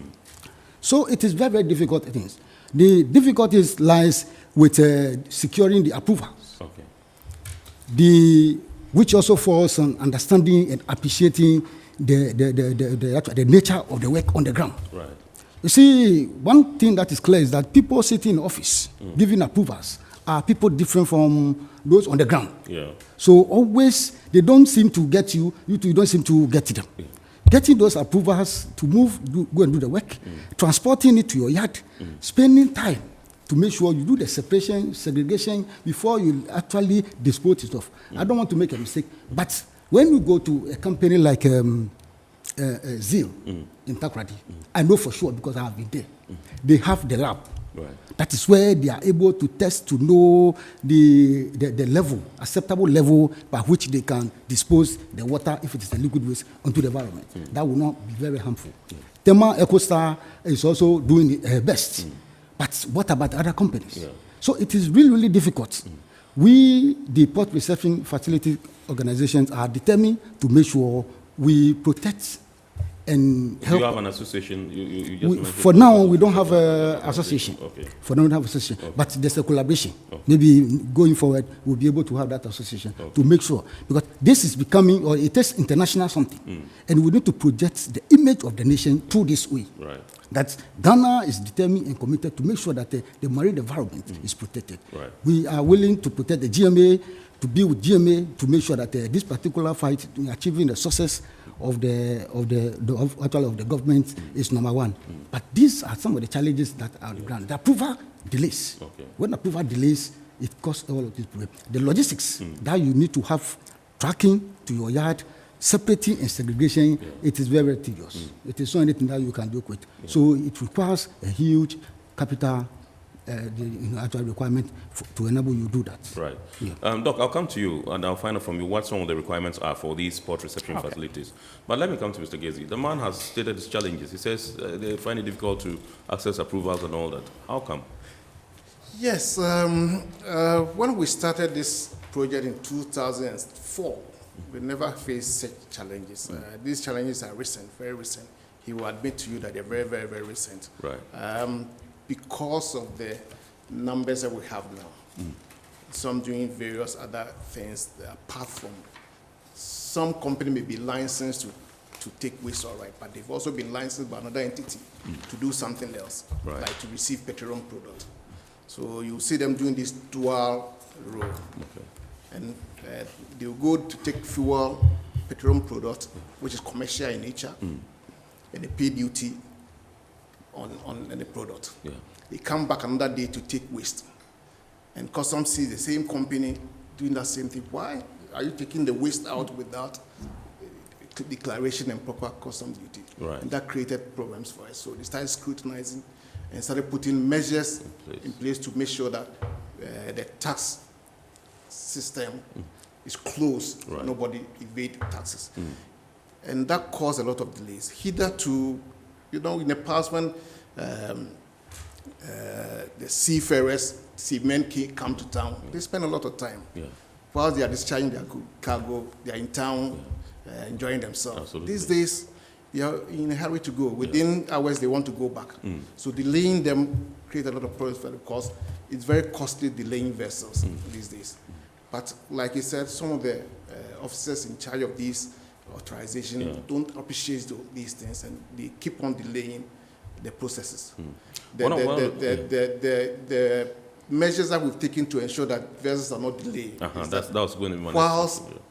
So it is very, very difficult things. The difficulties lies with securing the approvals, which also falls on understanding and appreciating the nature of the work on the ground. Right. You see, one thing that is clear is that people sitting in office giving approvals are people different from those on the ground. Yeah. So always, they don't seem to get you, you don't seem to get them. Getting those approvals to move, go and do the work, transporting it to your yard, spending time to make sure you do the separation, segregation before you actually dispose it off. I don't want to make a mistake, but when you go to a company like Zeal in Takoradi, I know for sure because I have been there. They have the lab. Right. That is where they are able to test to know the level, acceptable level by which they can dispose the water, if it is a liquid waste, onto the environment. That will not be very harmful. Tema EcoStar is also doing her best. But what about other companies? So it is really, really difficult. We, the port reception facility organizations, are determined to make sure we protect and help. Do you have an association? You just for now, we don't have an association. For now, we don't have an association. But there's a collaboration. Maybe going forward, we'll be able to have that association to make sure. Because this is becoming, or it is international something. And we need to project the image of the nation through this way. Right. That Ghana is determined and committed to make sure that the marine environment is protected. Right. We are willing to protect the GMA, to be with GMA, to make sure that this particular fight in achieving the success of the government is number one. But these are some of the challenges that are on the ground. The approval delays. When approval delays, it causes all of these problems. The logistics that you need to have tracking to your yard, separating and segregation, it is very, very tedious. It is not anything that you can do with. So it requires a huge capital actual requirement to enable you to do that. Right. Doc, I'll come to you and I'll find out from you what some of the requirements are for these port reception facilities. But let me come to Mr. Gezi. The man has stated his challenges. He says they find it difficult to access approvals and all that. How come? Yes. When we started this project in 2004, we never faced such challenges. These challenges are recent, very recent. He will admit to you that they're very, very, very recent. Right. Because of the numbers that we have now. Some doing various other things apart from. Some company may be licensed to take waste, all right, but they've also been licensed by another entity to do something else, like to receive petroleum product. So you see them doing this dual role. And they'll go to take fuel, petroleum product, which is commercial in nature, and they pay duty on the product. They come back another day to take waste. And customs sees the same company doing that same thing. Why are you taking the waste out without declaration and proper customs duty? Right. And that created problems for us. So they started scrutinizing and started putting measures in place to make sure that the tax system is closed. Nobody evade taxes. And that caused a lot of delays. Hitherto, you know, in the past when the seafarers, seamen come to town, they spend a lot of time. While they are discharging their cargo, they are in town enjoying themselves. Absolutely. These days, they are in a hurry to go. Within hours, they want to go back. So delaying them creates a lot of problems for them because it's very costly delaying vessels these days. But like you said, some of the officers in charge of these authorization don't appreciate these things, and they keep on delaying the processes. The measures that we've taken to ensure that vessels are not delayed. That was going to be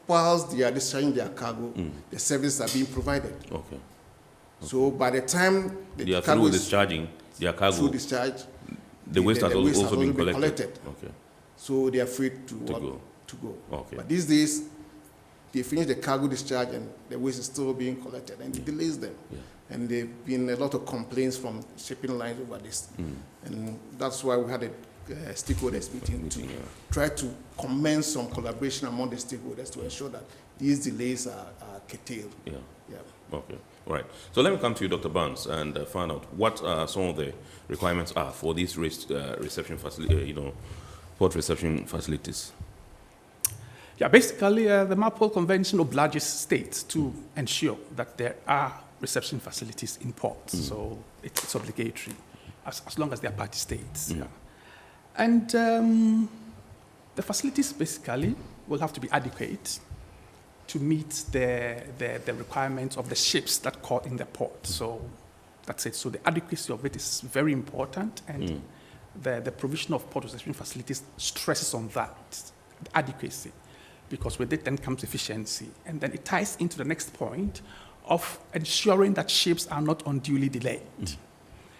whilst they are discharging their cargo, the services are being provided. Okay. So by the time they are through discharging their cargo, the waste has also been collected. Okay. So they are free to go. Okay. But these days, they finish the cargo discharge and the waste is still being collected, and it delays them. Yeah. And there have been a lot of complaints from shipping lines over this. And that's why we had a stakeholders meeting to try to commence some collaboration among the stakeholders to ensure that these delays are curtailed. Yeah. Okay. All right. So let me come to you, Dr. Barnes, and find out what some of the requirements are for these reception port reception facilities. Yeah, basically, the MARPOL Convention obliges states to ensure that there are reception facilities in ports. So it's obligatory, as long as they are party states. Yeah. And the facilities basically will have to be adequate to meet the requirements of the ships that call in the port. So that's it. So the adequacy of it is very important, and the provision of port reception facilities stresses on that, the adequacy, because with it then comes efficiency. And then it ties into the next point of ensuring that ships are not unduly delayed.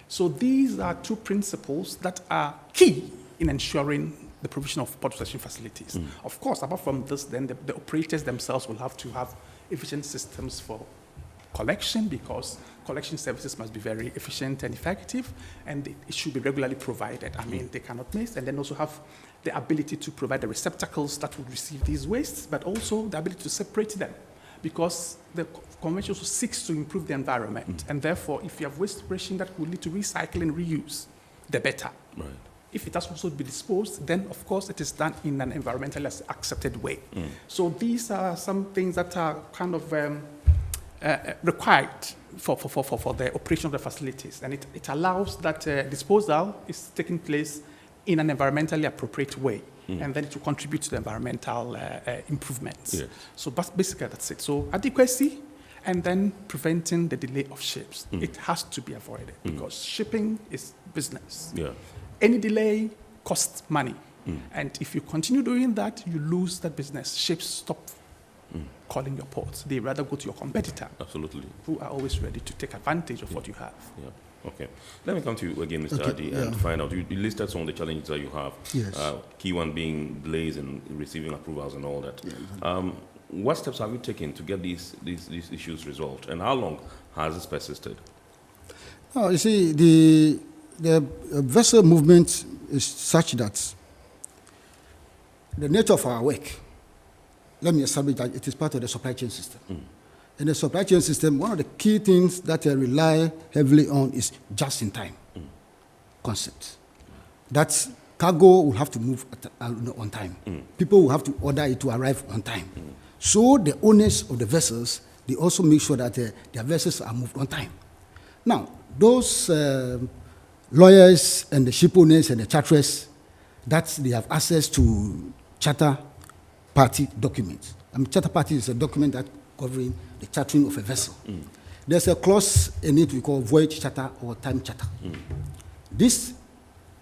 So these are two principles that are key in ensuring the provision of port reception facilities. Of course, apart from this, then the operators themselves will have to have efficient systems for collection, because collection services must be very efficient and effective, and it should be regularly provided. I mean, they cannot miss, and then also have the ability to provide the receptacles that would receive these wastes, but also the ability to separate them, because the convention also seeks to improve the environment, and therefore, if you have waste separation that will lead to recycle and reuse, the better. Right. If it has also to be disposed, then of course it is done in an environmentally accepted way. So these are some things that are kind of required for the operation of the facilities, and it allows that disposal is taking place in an environmentally appropriate way, and then it will contribute to the environmental improvements. Yes. So basically that's it. So adequacy, and then preventing the delay of ships. It has to be avoided, because shipping is business. Yeah. Any delay costs money. And if you continue doing that, you lose that business. Ships stop calling your ports. They rather go to your competitor. Absolutely. Who are always ready to take advantage of what you have. Yeah. Okay. Let me come to you again, Mr. Adi, and find out. You listed some of the challenges that you have. Yes. Key one being delays in receiving approvals and all that. Yeah. What steps have you taken to get these issues resolved, and how long has this persisted? Oh, you see, the vessel movement is such that the nature of our work, let me establish that it is part of the supply chain system. In the supply chain system, one of the key things that I rely heavily on is just-in-time concept. That cargo will have to move on time. People will have to order it to arrive on time. So the owners of the vessels, they also make sure that their vessels are moved on time. Now, those lawyers and the ship owners and the charterers, that they have access to charter party documents. Charter party is a document that covering the chartering of a vessel. There's a clause in it we call voyage charter or time charter. This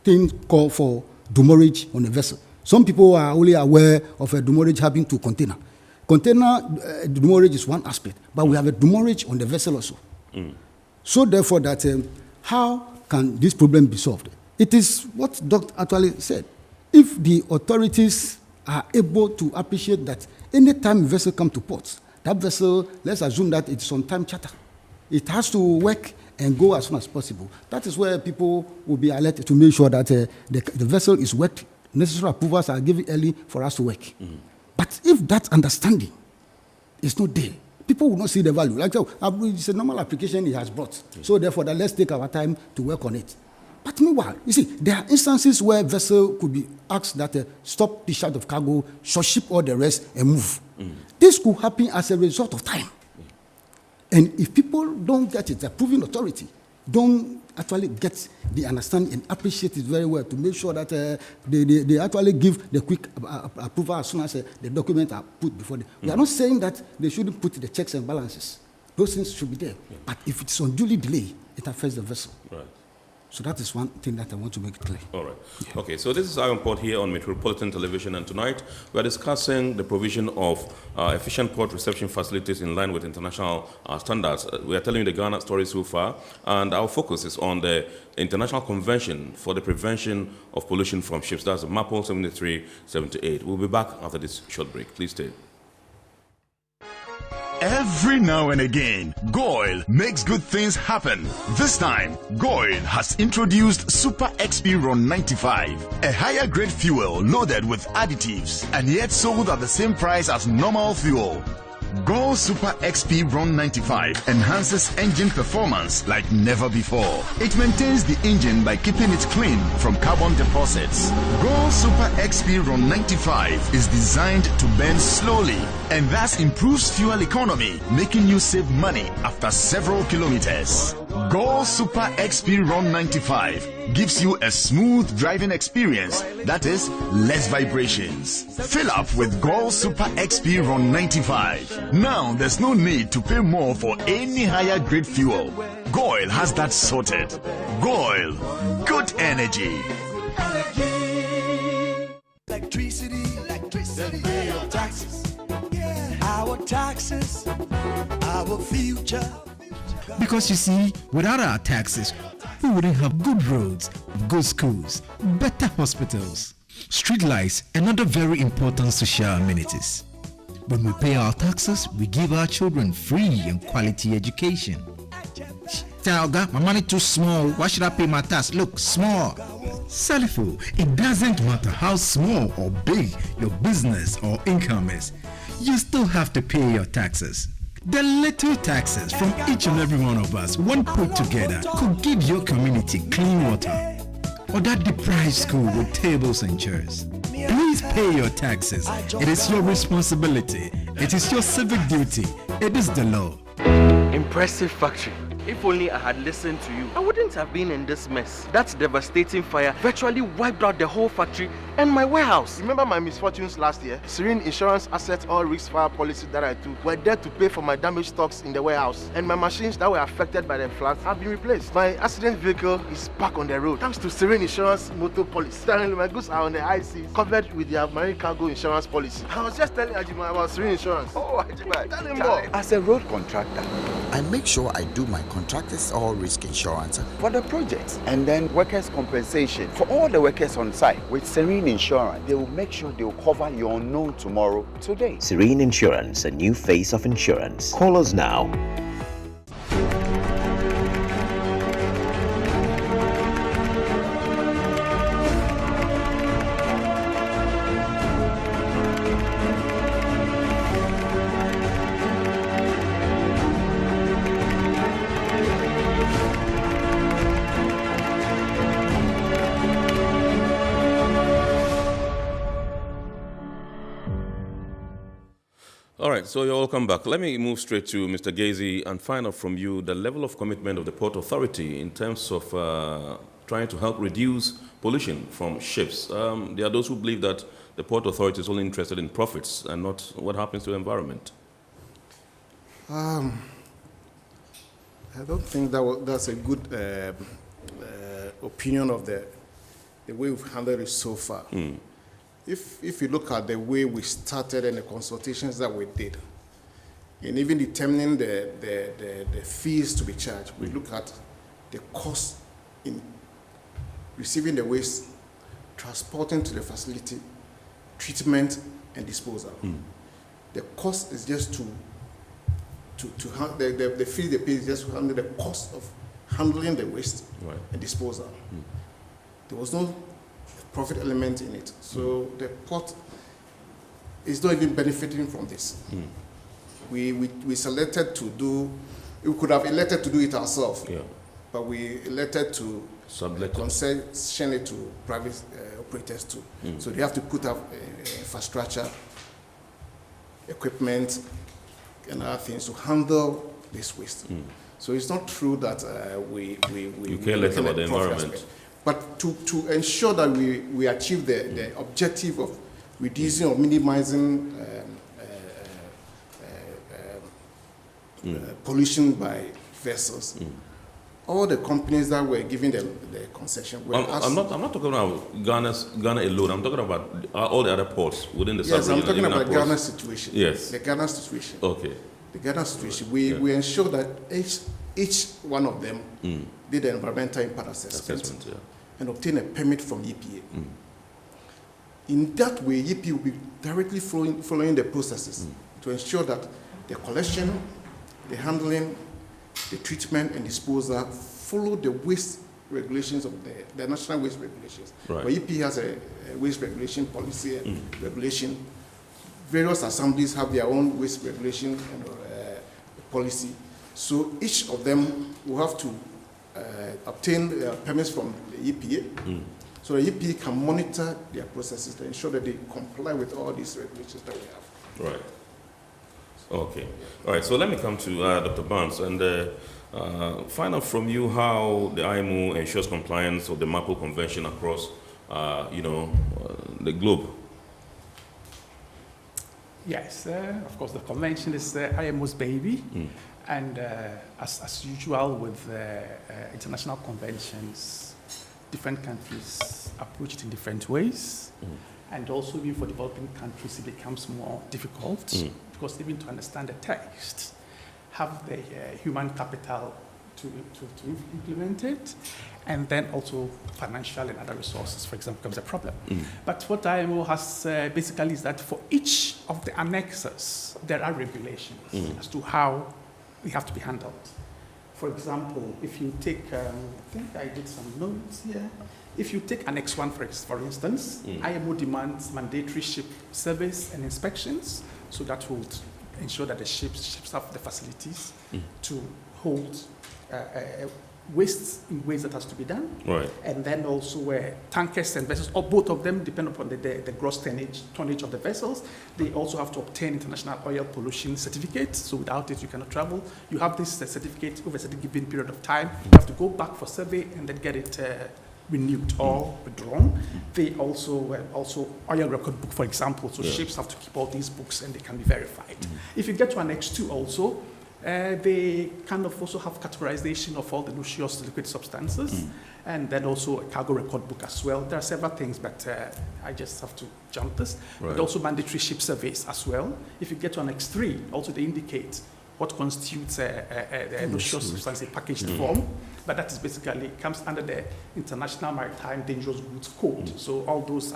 thing called for demurrage on a vessel. Some people are only aware of a demurrage happening to container. Container demurrage is one aspect, but we have a demurrage on the vessel also. So therefore, that how can this problem be solved? It is what Dr. actually said. If the authorities are able to appreciate that any time a vessel comes to port, that vessel, let's assume that it's on time charter. It has to work and go as soon as possible. That is where people will be alerted to make sure that the vessel is worked, necessary approvals are given early for us to work. But if that understanding is not there, people will not see the value. Like, it's a normal application he has brought. So therefore, let's take our time to work on it. But meanwhile, you see, there are instances where vessel could be asked that stop discharge of cargo, ship all the rest and move. This could happen as a result of time. And if people don't get it, the approving authority don't actually get the understanding and appreciate it very well to make sure that they actually give the quick approval as soon as the documents are put before them. We are not saying that they shouldn't put the checks and balances. Those things should be there. Yeah. But if it's unduly delayed, it affects the vessel. Right. So that is one thing that I want to make clear. All right. Yeah. Okay, so this is our Port here on Metropolitan Television, and tonight we are discussing the provision of efficient port reception facilities in line with international standards. We are telling you the Ghana story so far, and our focus is on the International Convention for the Prevention of Pollution from Ships. That's MAPOL 7378. We'll be back after this short break. Please stay. Every now and again, Goil makes good things happen. This time, Goil has introduced Super XP Ron 95, a higher grade fuel loaded with additives and yet sold at the same price as normal fuel. Goil Super XP Ron 95 enhances engine performance like never before. It maintains the engine by keeping it clean from carbon deposits. Goil Super XP Ron 95 is designed to burn slowly and thus improves fuel economy, making you save money after several kilometers. Goil Super XP Ron 95 gives you a smooth driving experience, that is, less vibrations. Fill up with Goil Super XP Ron 95. Now there's no need to pay more for any higher grade fuel. Goil has that sorted. Goil, good energy. Electricity, then pay your taxes. Our taxes, our future. Because you see, without our taxes, we wouldn't have good roads, good schools, better hospitals, street lights, and other very important social amenities. When we pay our taxes, we give our children free and quality education. Talga, my money too small. Why should I pay my tax? Look, small. Salifo, it doesn't matter how small or big your business or income is. You still have to pay your taxes. The little taxes from each and every one of us, when put together, could give your community clean water or that deprived school with tables and chairs. Please pay your taxes. It is your responsibility. It is your civic duty. It is the law. Impressive factory. If only I had listened to you, I wouldn't have been in this mess. That devastating fire virtually wiped out the whole factory and my warehouse. Remember my misfortunes last year? Serene Insurance Asset All Risk Fire policy that I took were there to pay for my damaged stocks in the warehouse. And my machines that were affected by the floods have been replaced. My accident vehicle is back on the road thanks to Serene Insurance Motor Policy. Currently, my goods are on the high seas, covered with their marine cargo insurance policy. I was just telling Ajima about Serene Insurance. Oh, Ajima, tell him more. As a road contractor, I make sure I do my contractors all risk insurance for the project and then workers' compensation for all the workers on site. With Serene Insurance, they will make sure they will cover your unknown tomorrow today. Serene Insurance, a new face of insurance. Call us now. All right, so you're welcome back. Let me move straight to Mr. Gazy and find out from you the level of commitment of the Port Authority in terms of trying to help reduce pollution from ships. There are those who believe that the Port Authority is only interested in profits and not what happens to the environment. I don't think that's a good opinion of the way we've handled it so far. If you look at the way we started and the consultations that we did, and even determining the fees to be charged, we look at the cost in receiving the waste, transporting to the facility, treatment, and disposal. The cost is just the fee they pay is just to handle the cost of handling the waste and disposal. There was no profit element in it. So the port is not even benefiting from this. We selected to do, we could have elected to do it ourselves, but we elected to concession it to private operators too. So they have to put up infrastructure, equipment, and other things to handle this waste. So it's not true that we care less about the environment. Aspect. But to ensure that we achieve the objective of reducing or minimizing pollution by vessels, all the companies that were given the concession were I'm not talking about Ghana alone. I'm talking about all the other ports within the sub-region. Yes, I'm talking about Ghana's situation. Yes. The Ghana situation. Okay. The Ghana situation. We ensure that each one of them did an environmental impact assessment and obtain a permit from EPA. In that way, EPA will be directly following the processes to ensure that the collection, the handling, the treatment and disposal follow the waste regulations of the national waste regulations. Right. But EPA has a waste regulation policy and regulation. Various assemblies have their own waste regulation and policy. So each of them will have to obtain permits from the EPA. So the EPA can monitor their processes to ensure that they comply with all these regulations that we have. Right. Okay. All right. So let me come to Dr. Barnes and find out from you how the IMO ensures compliance of the MAPO Convention across, the globe. Yes, of course, the convention is IMO's baby. And as usual with international conventions, different countries approach it in different ways. And also even for developing countries, it becomes more difficult because even to understand the text, have the human capital to implement it, and then also financial and other resources, for example, becomes a problem. But what IMO has basically is that for each of the annexes, there are regulations as to how they have to be handled. For example, if you take, I think I did some notes here. If you take Annex 1, for instance, IMO demands mandatory ship service and inspections, so that will ensure that the ships have the facilities to hold waste in ways that has to be done. Right. And then also where tankers and vessels, or both of them, depend upon the gross tonnage of the vessels, they also have to obtain international oil pollution certificates. So without it, you cannot travel. You have this certificate over a certain given period of time. You have to go back for survey and then get it renewed or withdrawn. They also oil record book, for example. So ships have to keep all these books and they can be verified. If you get to Annex 2 also, they kind of also have categorization of all the noxious liquid substances, and then also a cargo record book as well. There are several things, but I just have to jump this. Right. But also mandatory ship surveys as well. If you get to Annex 3, also they indicate what constitutes a noxious substance in packaged form, but that is basically comes under the International Maritime Dangerous Goods Code. So all those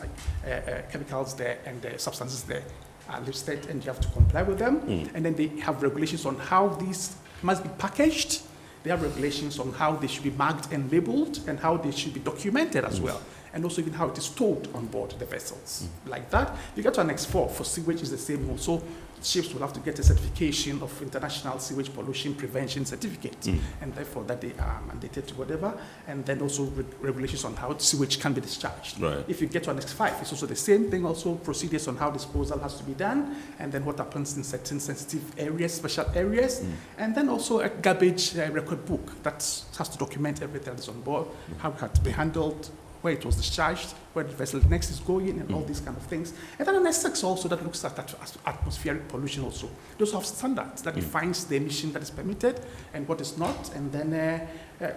chemicals there and the substances there are listed, and you have to comply with them. And then they have regulations on how these must be packaged. They have regulations on how they should be marked and labeled, and how they should be documented as well, and also even how it is stored on board the vessels. Like that. You get to Annex 4 for sewage is the same also. Ships will have to get a certification of International Sewage Pollution Prevention Certificate, and therefore that they are mandated to whatever, and then also regulations on how sewage can be discharged. Right. If you get to Annex 5, it's also the same thing, also procedures on how disposal has to be done, and then what happens in certain sensitive areas, special areas, and then also a garbage record book that has to document everything that's on board, how it had to be handled, where it was discharged, where the vessel next is going, and all these kind of things. And then Annex 6 also that looks at atmospheric pollution also. Those have standards that defines the emission that is permitted and what is not, and then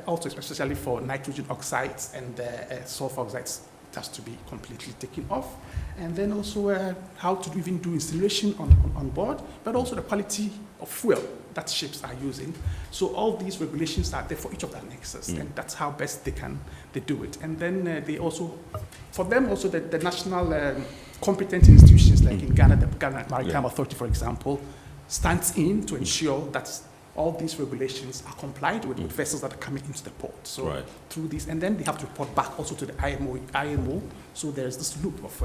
also especially for nitrogen oxides and sulfur oxides, it has to be completely taken off. And then also how to even do incineration on board, but also the quality of fuel that ships are using. So all these regulations are there for each of the annexes, and that's how best they do it. And then they also, for them also the national competent institutions like in Ghana, the Ghana Maritime Authority, for example, stands in to ensure that all these regulations are complied with vessels that are coming into the port. So through this, and then they have to report back also to the IMO. So there's this loop of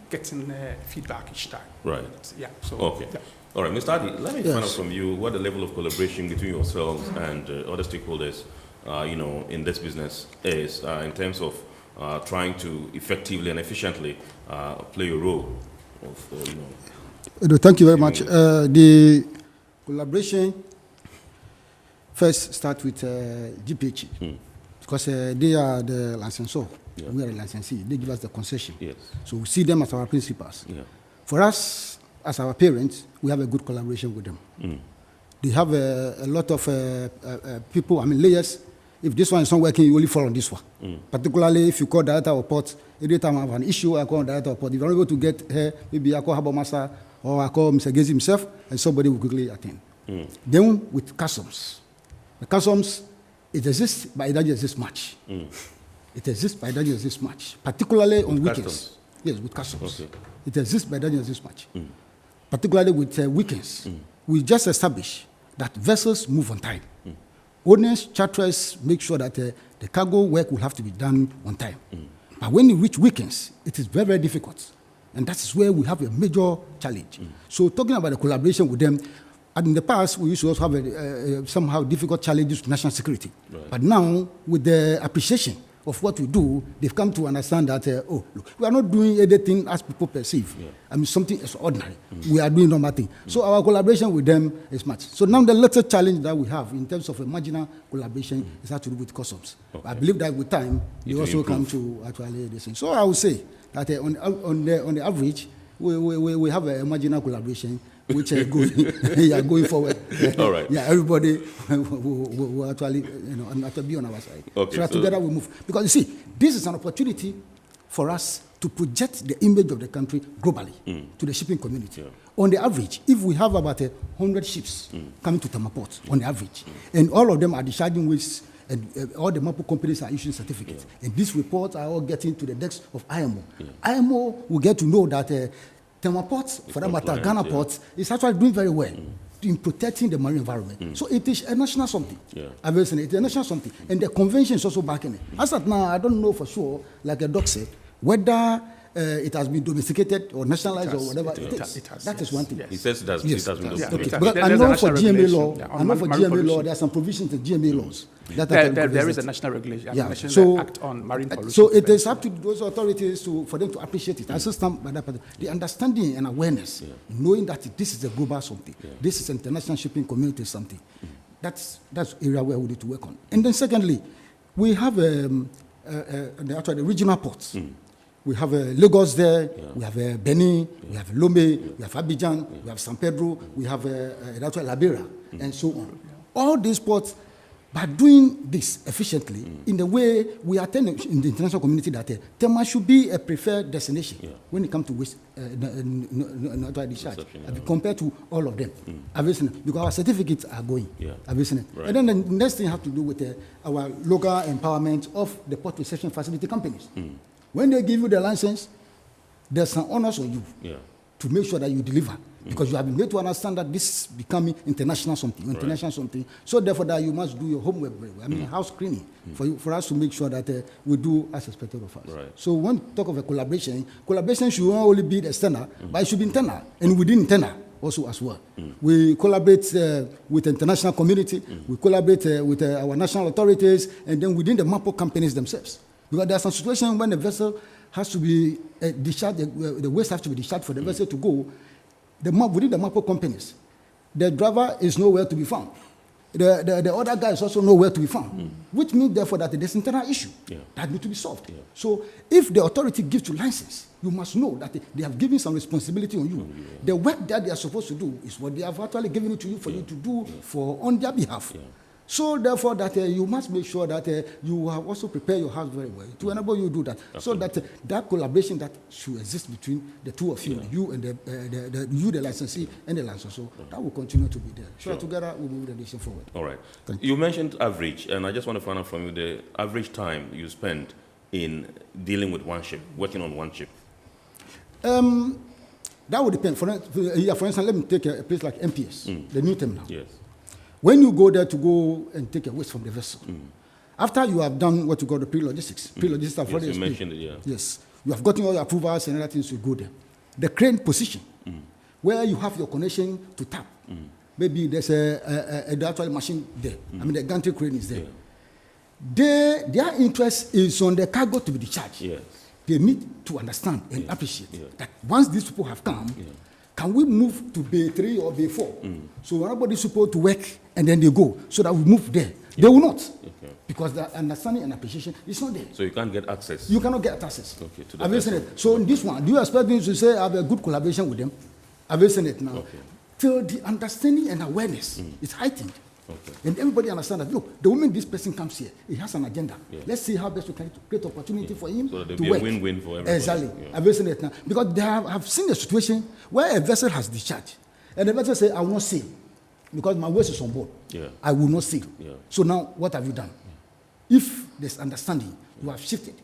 getting feedback each time. Right. Yeah. So, okay. Yeah. All right, Mr. Adi, let me find out from you what the level of collaboration between yourselves and other stakeholders, in this business is in terms of trying to effectively and efficiently play a role of, Thank you very much. The collaboration, first start with GPH, because they are the licensor. Yeah. We are the licensee. They give us the concession. Yes. So we see them as our principals. Yeah. For us, as our parents, we have a good collaboration with them. They have a lot of people, layers. If this one is not working, you only fall on this one. Particularly if you call director of port, every time I have an issue, I call director of port. If I'm able to get her, maybe I call Habomasa or I call Mr. Gezi himself, and somebody will quickly attend. Then with customs. The customs, it exists, but it doesn't exist much. It exists, but it doesn't exist much. Particularly on weekends. Customs? Yes, with customs. Okay. It exists, but it doesn't exist much. Particularly with weekends. We just established that vessels move on time. Owners, charterers make sure that the cargo work will have to be done on time. But when you reach weekends, it is very, very difficult. And that is where we have a major challenge. So talking about the collaboration with them, and in the past, we used to also have somehow difficult challenges to national security. Right. But now, with the appreciation of what we do, they've come to understand that, look, we are not doing anything as people perceive. Yeah. Something extraordinary. We are doing normal thing. So our collaboration with them is much. So now the latest challenge that we have in terms of a marginal collaboration is how to do with customs. Okay. I believe that with time, they also come to actually this thing. So I would say that on the average, we have a marginal collaboration which are going forward. All right. Yeah, everybody will actually, be on our side. Okay, so together we move. Because you see, this is an opportunity for us to project the image of the country globally to the shipping community. Yeah. On the average, if we have about 100 ships coming to Tema Port, on the average, and all of them are discharging waste, and all the MAPO companies are issuing certificates, and these reports are all getting to the decks of IMO. IMO will get to know that Tema Ports, for that matter, Ghana Ports, is actually doing very well in protecting the marine environment. So it is a national something. It's a national something. And the convention is also backing it. As of now, I don't know for sure, like a doc said, whether it has been domesticated or nationalized or whatever it is. That is one thing. He says it has been domesticated. But I know for GMA law, there are some provisions in GMA laws. There is a national regulation, so, Act on Marine Pollution. So it is up to those authorities for them to appreciate it. Assistant by that person. The understanding and awareness, knowing that this is a global something, this is an international shipping community something. That's area where we need to work on. And then secondly, we have the regional ports. We have Lagos there, we have Benin, we have Lomé, we have Abidjan, we have San Pedro, we have Liberia, and so on. All these ports, by doing this efficiently, in the way we are telling in the international community that Tema should be a preferred destination when it comes to waste discharge, compared to all of them. Because our certificates are going. Right. And then the next thing has to do with our local empowerment of the port reception facility companies. When they give you the license, there's an onus on you to make sure that you deliver. Because you have been made to understand that this is becoming international something. So therefore that you must do your homework very well. House screening for us to make sure that we do as expected of us. Right. So when we talk of a collaboration should not only be external, but it should be internal. And within internal also as well. We collaborate with the international community, we collaborate with our national authorities, and then within the MAPO companies themselves. Because there's some situation when the vessel has to be discharged, the waste has to be discharged for the vessel to go. Within the MAPO companies, the driver is nowhere to be found. The other guy is also nowhere to be found, which means therefore that there's an internal issue that needs to be solved. So if the authority gives you license, you must know that they have given some responsibility on you. The work that they are supposed to do is what they have actually given it to you for you to do on their behalf. So therefore that you must make sure that you have also prepared your house very well to enable you to do that. Absolutely. So that that collaboration that should exist between the two of you, you and the licensee and the licensor, that will continue to be there. So together we move the nation forward. All right. You mentioned average, and I just want to find out from you the average time you spend in dealing with one ship, working on one ship. That would depend. For instance, let me take a place like MPS, the new terminal. Yes. When you go there to go and take a waste from the vessel, after you have done what you call the pre-logistics, pre-logistics yes, you mentioned it, yes, you have gotten all your approvals and other things, you go there. The crane position, where you have your connection to tap, maybe there's a actual machine there. The gantry crane is there. Their interest is on the cargo to be discharged. Yes. They need to understand and appreciate that once these people have come, can we move to Bay 3 or Bay 4? So everybody's supposed to work and then they go, so that we move there. They will not, because the understanding and appreciation is not there. So you can't get access? You cannot get access. Okay, to the Have you seen it? So in this one, do you expect me to say I have a good collaboration with them? Have you seen it now? Okay. Till the understanding and awareness is heightened. Okay. And everybody understands that, look, the moment this person comes here, he has an agenda. Let's see how best we can create opportunity for him so to be work. A win-win for everybody. Exactly. Have you seen it now? Because they have seen a situation where a vessel has discharged, and the vessel says, I will not sail, because my waste is on board. I will not sail. So now, what have you done? If there's understanding, you have shifted,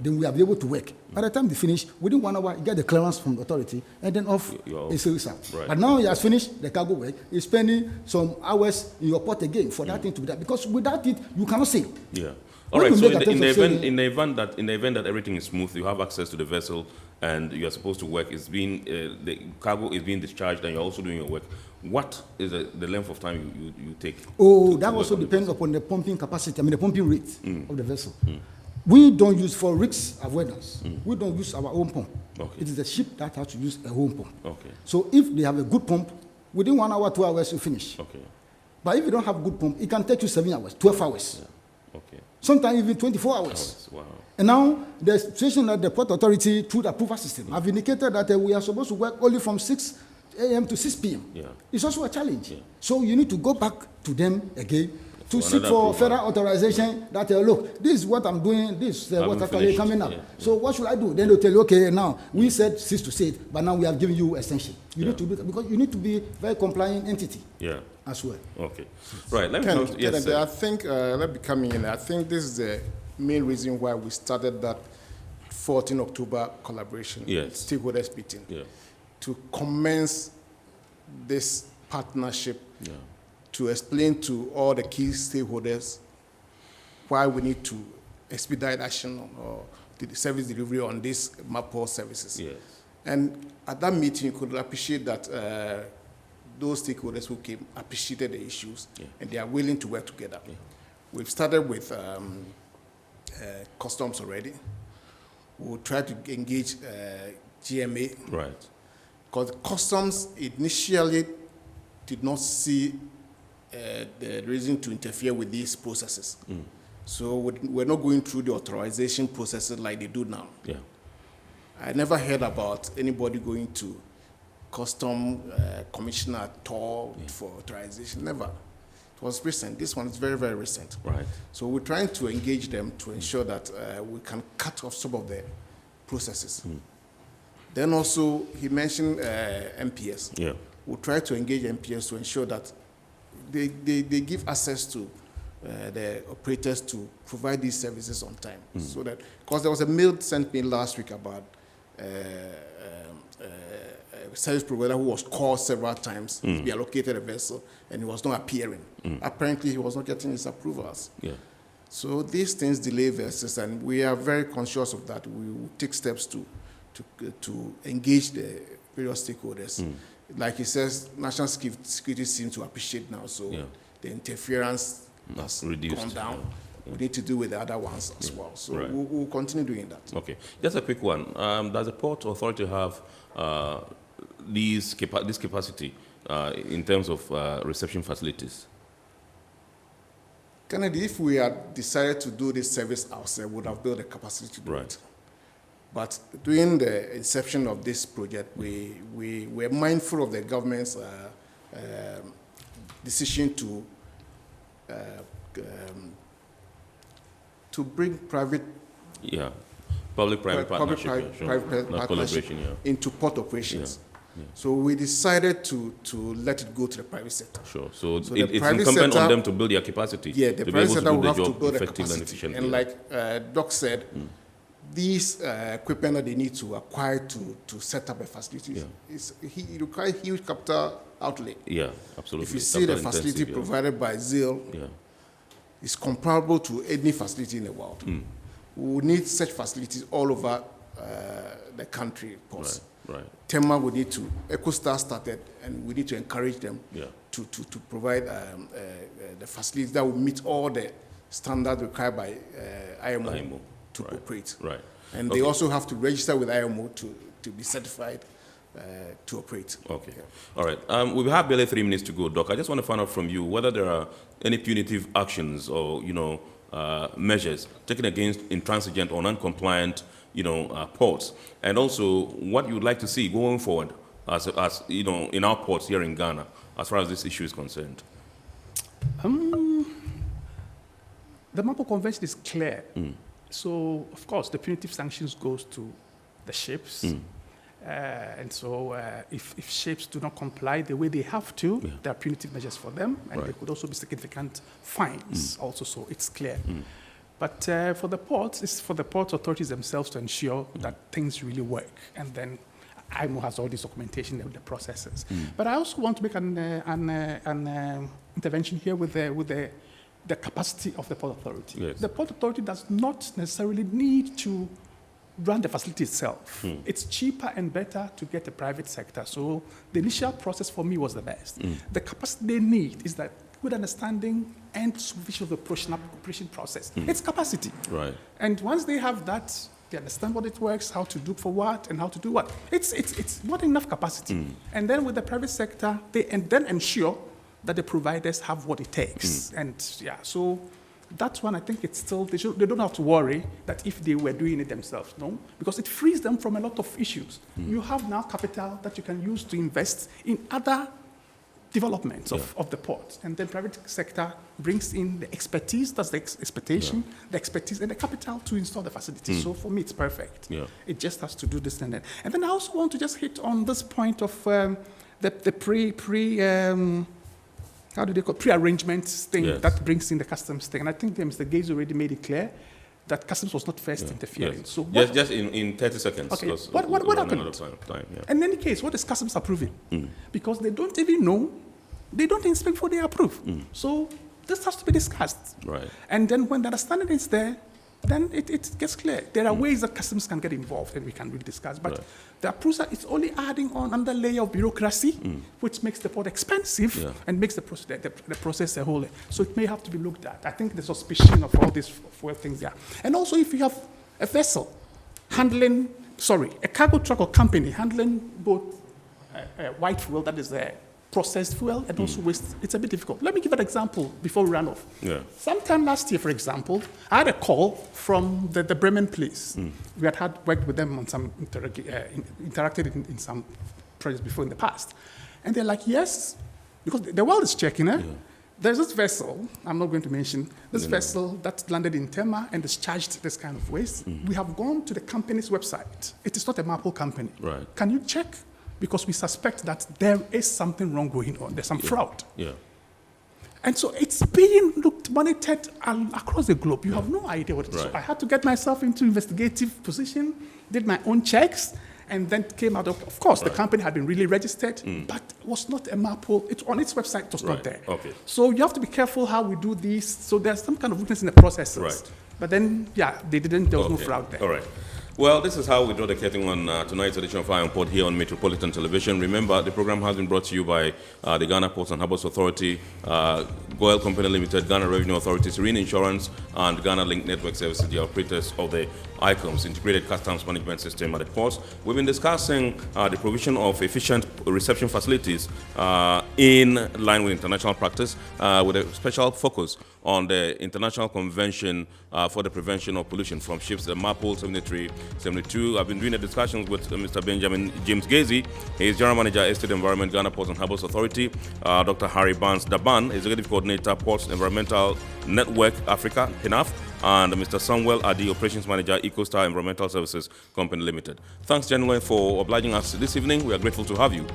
then we are able to work. By the time they finish, within 1 hour, you get the clearance from the authority, and then off it sails out. Right. But now he has finished the cargo work, he's spending some hours in your port again for that thing to be done, because without it, you cannot sail. Yeah. All right. So in the event that everything is smooth, you have access to the vessel, and you are supposed to work. It's being the cargo is being discharged, and you're also doing your work. What is the length of time you take? Oh, that also depends upon the pumping capacity. I mean, the pumping rate of the vessel. We don't use, for risk avoidance, we don't use our own pump. Okay. It is the ship that has to use a home pump. Okay. So if they have a good pump, within 1 hour, 2 hours, you finish. Okay. But if you don't have good pump, it can take you 7 hours, 12 hours. Yeah. Okay. Sometimes even 24 hours. Wow. And now the situation that the Port Authority, through the approval system, have indicated that we are supposed to work only from 6 a.m. to 6 p.m. Yeah. It's also a challenge. Yeah. So you need to go back to them again to seek for federal authorization that, look, this is what I'm doing, this is what actually coming up. So what should I do? Then they'll tell you, okay, now we said 6 to 6, but now we have given you extension. You need to do that, because you need to be a very compliant entity as well. Okay. Right. Let me come to, yes, I think, let me come in. I think this is the main reason why we started that 14 October collaboration, stakeholders meeting, to commence this partnership, to explain to all the key stakeholders why we need to expedite action or the service delivery on these MAPOR services. Yes. And at that meeting, you could appreciate that those stakeholders who came appreciated the issues, and they are willing to work together. We've started with customs already. We'll try to engage GMA. Right. Because customs initially did not see the reason to interfere with these processes. So we're not going through the authorization processes like they do now. Yeah. I never heard about anybody going to custom commissioner at all for authorization. Never. It was recent. This one is very, very recent. Right. So we're trying to engage them to ensure that we can cut off some of the processes. Then also, he mentioned MPS. Yeah. We'll try to engage MPS to ensure that they give access to the operators to provide these services on time. So that, because there was a mail sent me last week about a service provider who was called several times to be allocated a vessel, and he was not appearing. Apparently, he was not getting his approvals. Yeah. So these things delay vessels, and we are very conscious of that. We will take steps to engage the various stakeholders. Like he says, national security seems to appreciate now, so the interference has reduced, gone down. We need to do with the other ones as well. So we'll continue doing that. Okay. Just a quick one. Does the Port Authority have this capacity in terms of reception facilities? Kennedy, if we had decided to do this service ourselves, we would have built the capacity to do it. But during the inception of this project, we were mindful of the government's decision to bring private, public-private partnership, partnership into port operations. So we decided to let it go to the private sector. Sure. So it's incumbent on them to build their capacity. Yeah, the private sector will have to build the capacity. And, and like Doc said, these equipment that they need to acquire to set up a facility, it requires huge capital outlay. Yeah, absolutely. If you see the facility provided by ZIL, it's comparable to any facility in the world. We need such facilities all over the country. Right. Tema would need to, EcoStar started, and we need to encourage them to provide the facilities that will meet all the standards required by IMO to operate. Right. And they also have to register with IMO to be certified to operate. Okay. All right. We have barely 3 minutes to go, Doc. I just want to find out from you whether there are any punitive actions or, measures taken against intransigent or non-compliant, ports, and also what you would like to see going forward as in our ports here in Ghana, as far as this issue is concerned. The MARPOL Convention is clear. So, of course, the punitive sanctions goes to the ships. And so if ships do not comply the way they have to, there are punitive measures for them, and there could also be significant fines also, so it's clear. But for the ports, it's for the port authorities themselves to ensure that things really work, and then IMO has all this documentation and the processes. But I also want to make an intervention here with the capacity of the port authority. Yes. The port authority does not necessarily need to run the facility itself. It's cheaper and better to get the private sector. So the initial process for me was the best. The capacity they need is that good understanding and supervision of the operation process. It's capacity. Right. And once they have that, they understand what it works, how to do for what, and how to do what. It's not enough capacity. And then with the private sector, they then ensure that the providers have what it takes. And so that's one I think it's still, they don't have to worry that if they were doing it themselves, no? Because it frees them from a lot of issues. You have now capital that you can use to invest in other developments of the port. And then private sector brings in the expertise, that's the expectation, the expertise and the capital to install the facility. So for me, it's perfect. It just has to do this and that. And then I also want to just hit on this point of the pre-arrangement thing that brings in the customs thing. And I think Mr. Gaze already made it clear that customs was not first interfering. So just in 30 seconds. Okay. What happened? In any case, what is customs approving? Because they don't even know, they don't inspect before they approve. So this has to be discussed. Right. And then when the understanding is there, then it gets clear. There are ways that customs can get involved and we can really discuss. But the approval is only adding on another layer of bureaucracy, which makes the port expensive and makes the process a whole. So it may have to be looked at. I think the suspicion of all these fuel things there. And also if you have a vessel handling, a cargo truck or company handling both white fuel, that is processed fuel, and also waste, it's a bit difficult. Let me give an example before we run off. Sometime last year, for example, I had a call from the Bremen police. We had worked with them on some, interacted in some projects before in the past. And they're like, yes, because the world is checking, There's this vessel, I'm not going to mention, this vessel that landed in Tema and discharged this kind of waste. We have gone to the company's website. It is not a MARPOL company. Right. Can you check? Because we suspect that there is something wrong going on. There's some fraud. And so it's being monitored across the globe. You have no idea what it is. So I had to get myself into investigative position, did my own checks, and then came out of course, the company had been really registered, but was not a MARPOL. It's on its website, it was not there. So you have to be careful how we do this. So there's some kind of weakness in the processes. But then, they didn't, there was no fraud there. All right. Well, this is how we draw the curtain on tonight's edition of Eye on Port here on Metropolitan Television. Remember, the program has been brought to you by the Ghana Ports and Harbours Authority, Goyle Company Limited, Ghana Revenue Authority, Serene Insurance, and Ghana Link Network Services, the operators of the ICOMS, Integrated Customs Management System at the ports. We've been discussing the provision of efficient reception facilities in line with international practice, with a special focus on the International Convention for the Prevention of Pollution from Ships, the MARPOL 73, 72. I've been doing the discussions with Mr. Benjamin James Gazy. He is General Manager, Estate Environment, Ghana Ports and Harbours Authority. Dr. Harry Barnes Daban, Executive Coordinator, Ports Environmental Network Africa, PNAF. And Mr. Samuel Adi, Operations Manager, EcoStar Environmental Services Company Limited. Thanks, gentlemen, for obliging us this evening. We are grateful to have you.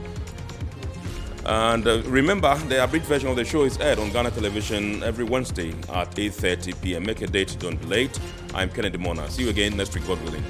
And remember, the abridged version of the show is aired on Ghana Television every Wednesday at 8:30 p.m. Make a date, don't be late. I'm Kennedy Mona. See you again next week, God willing.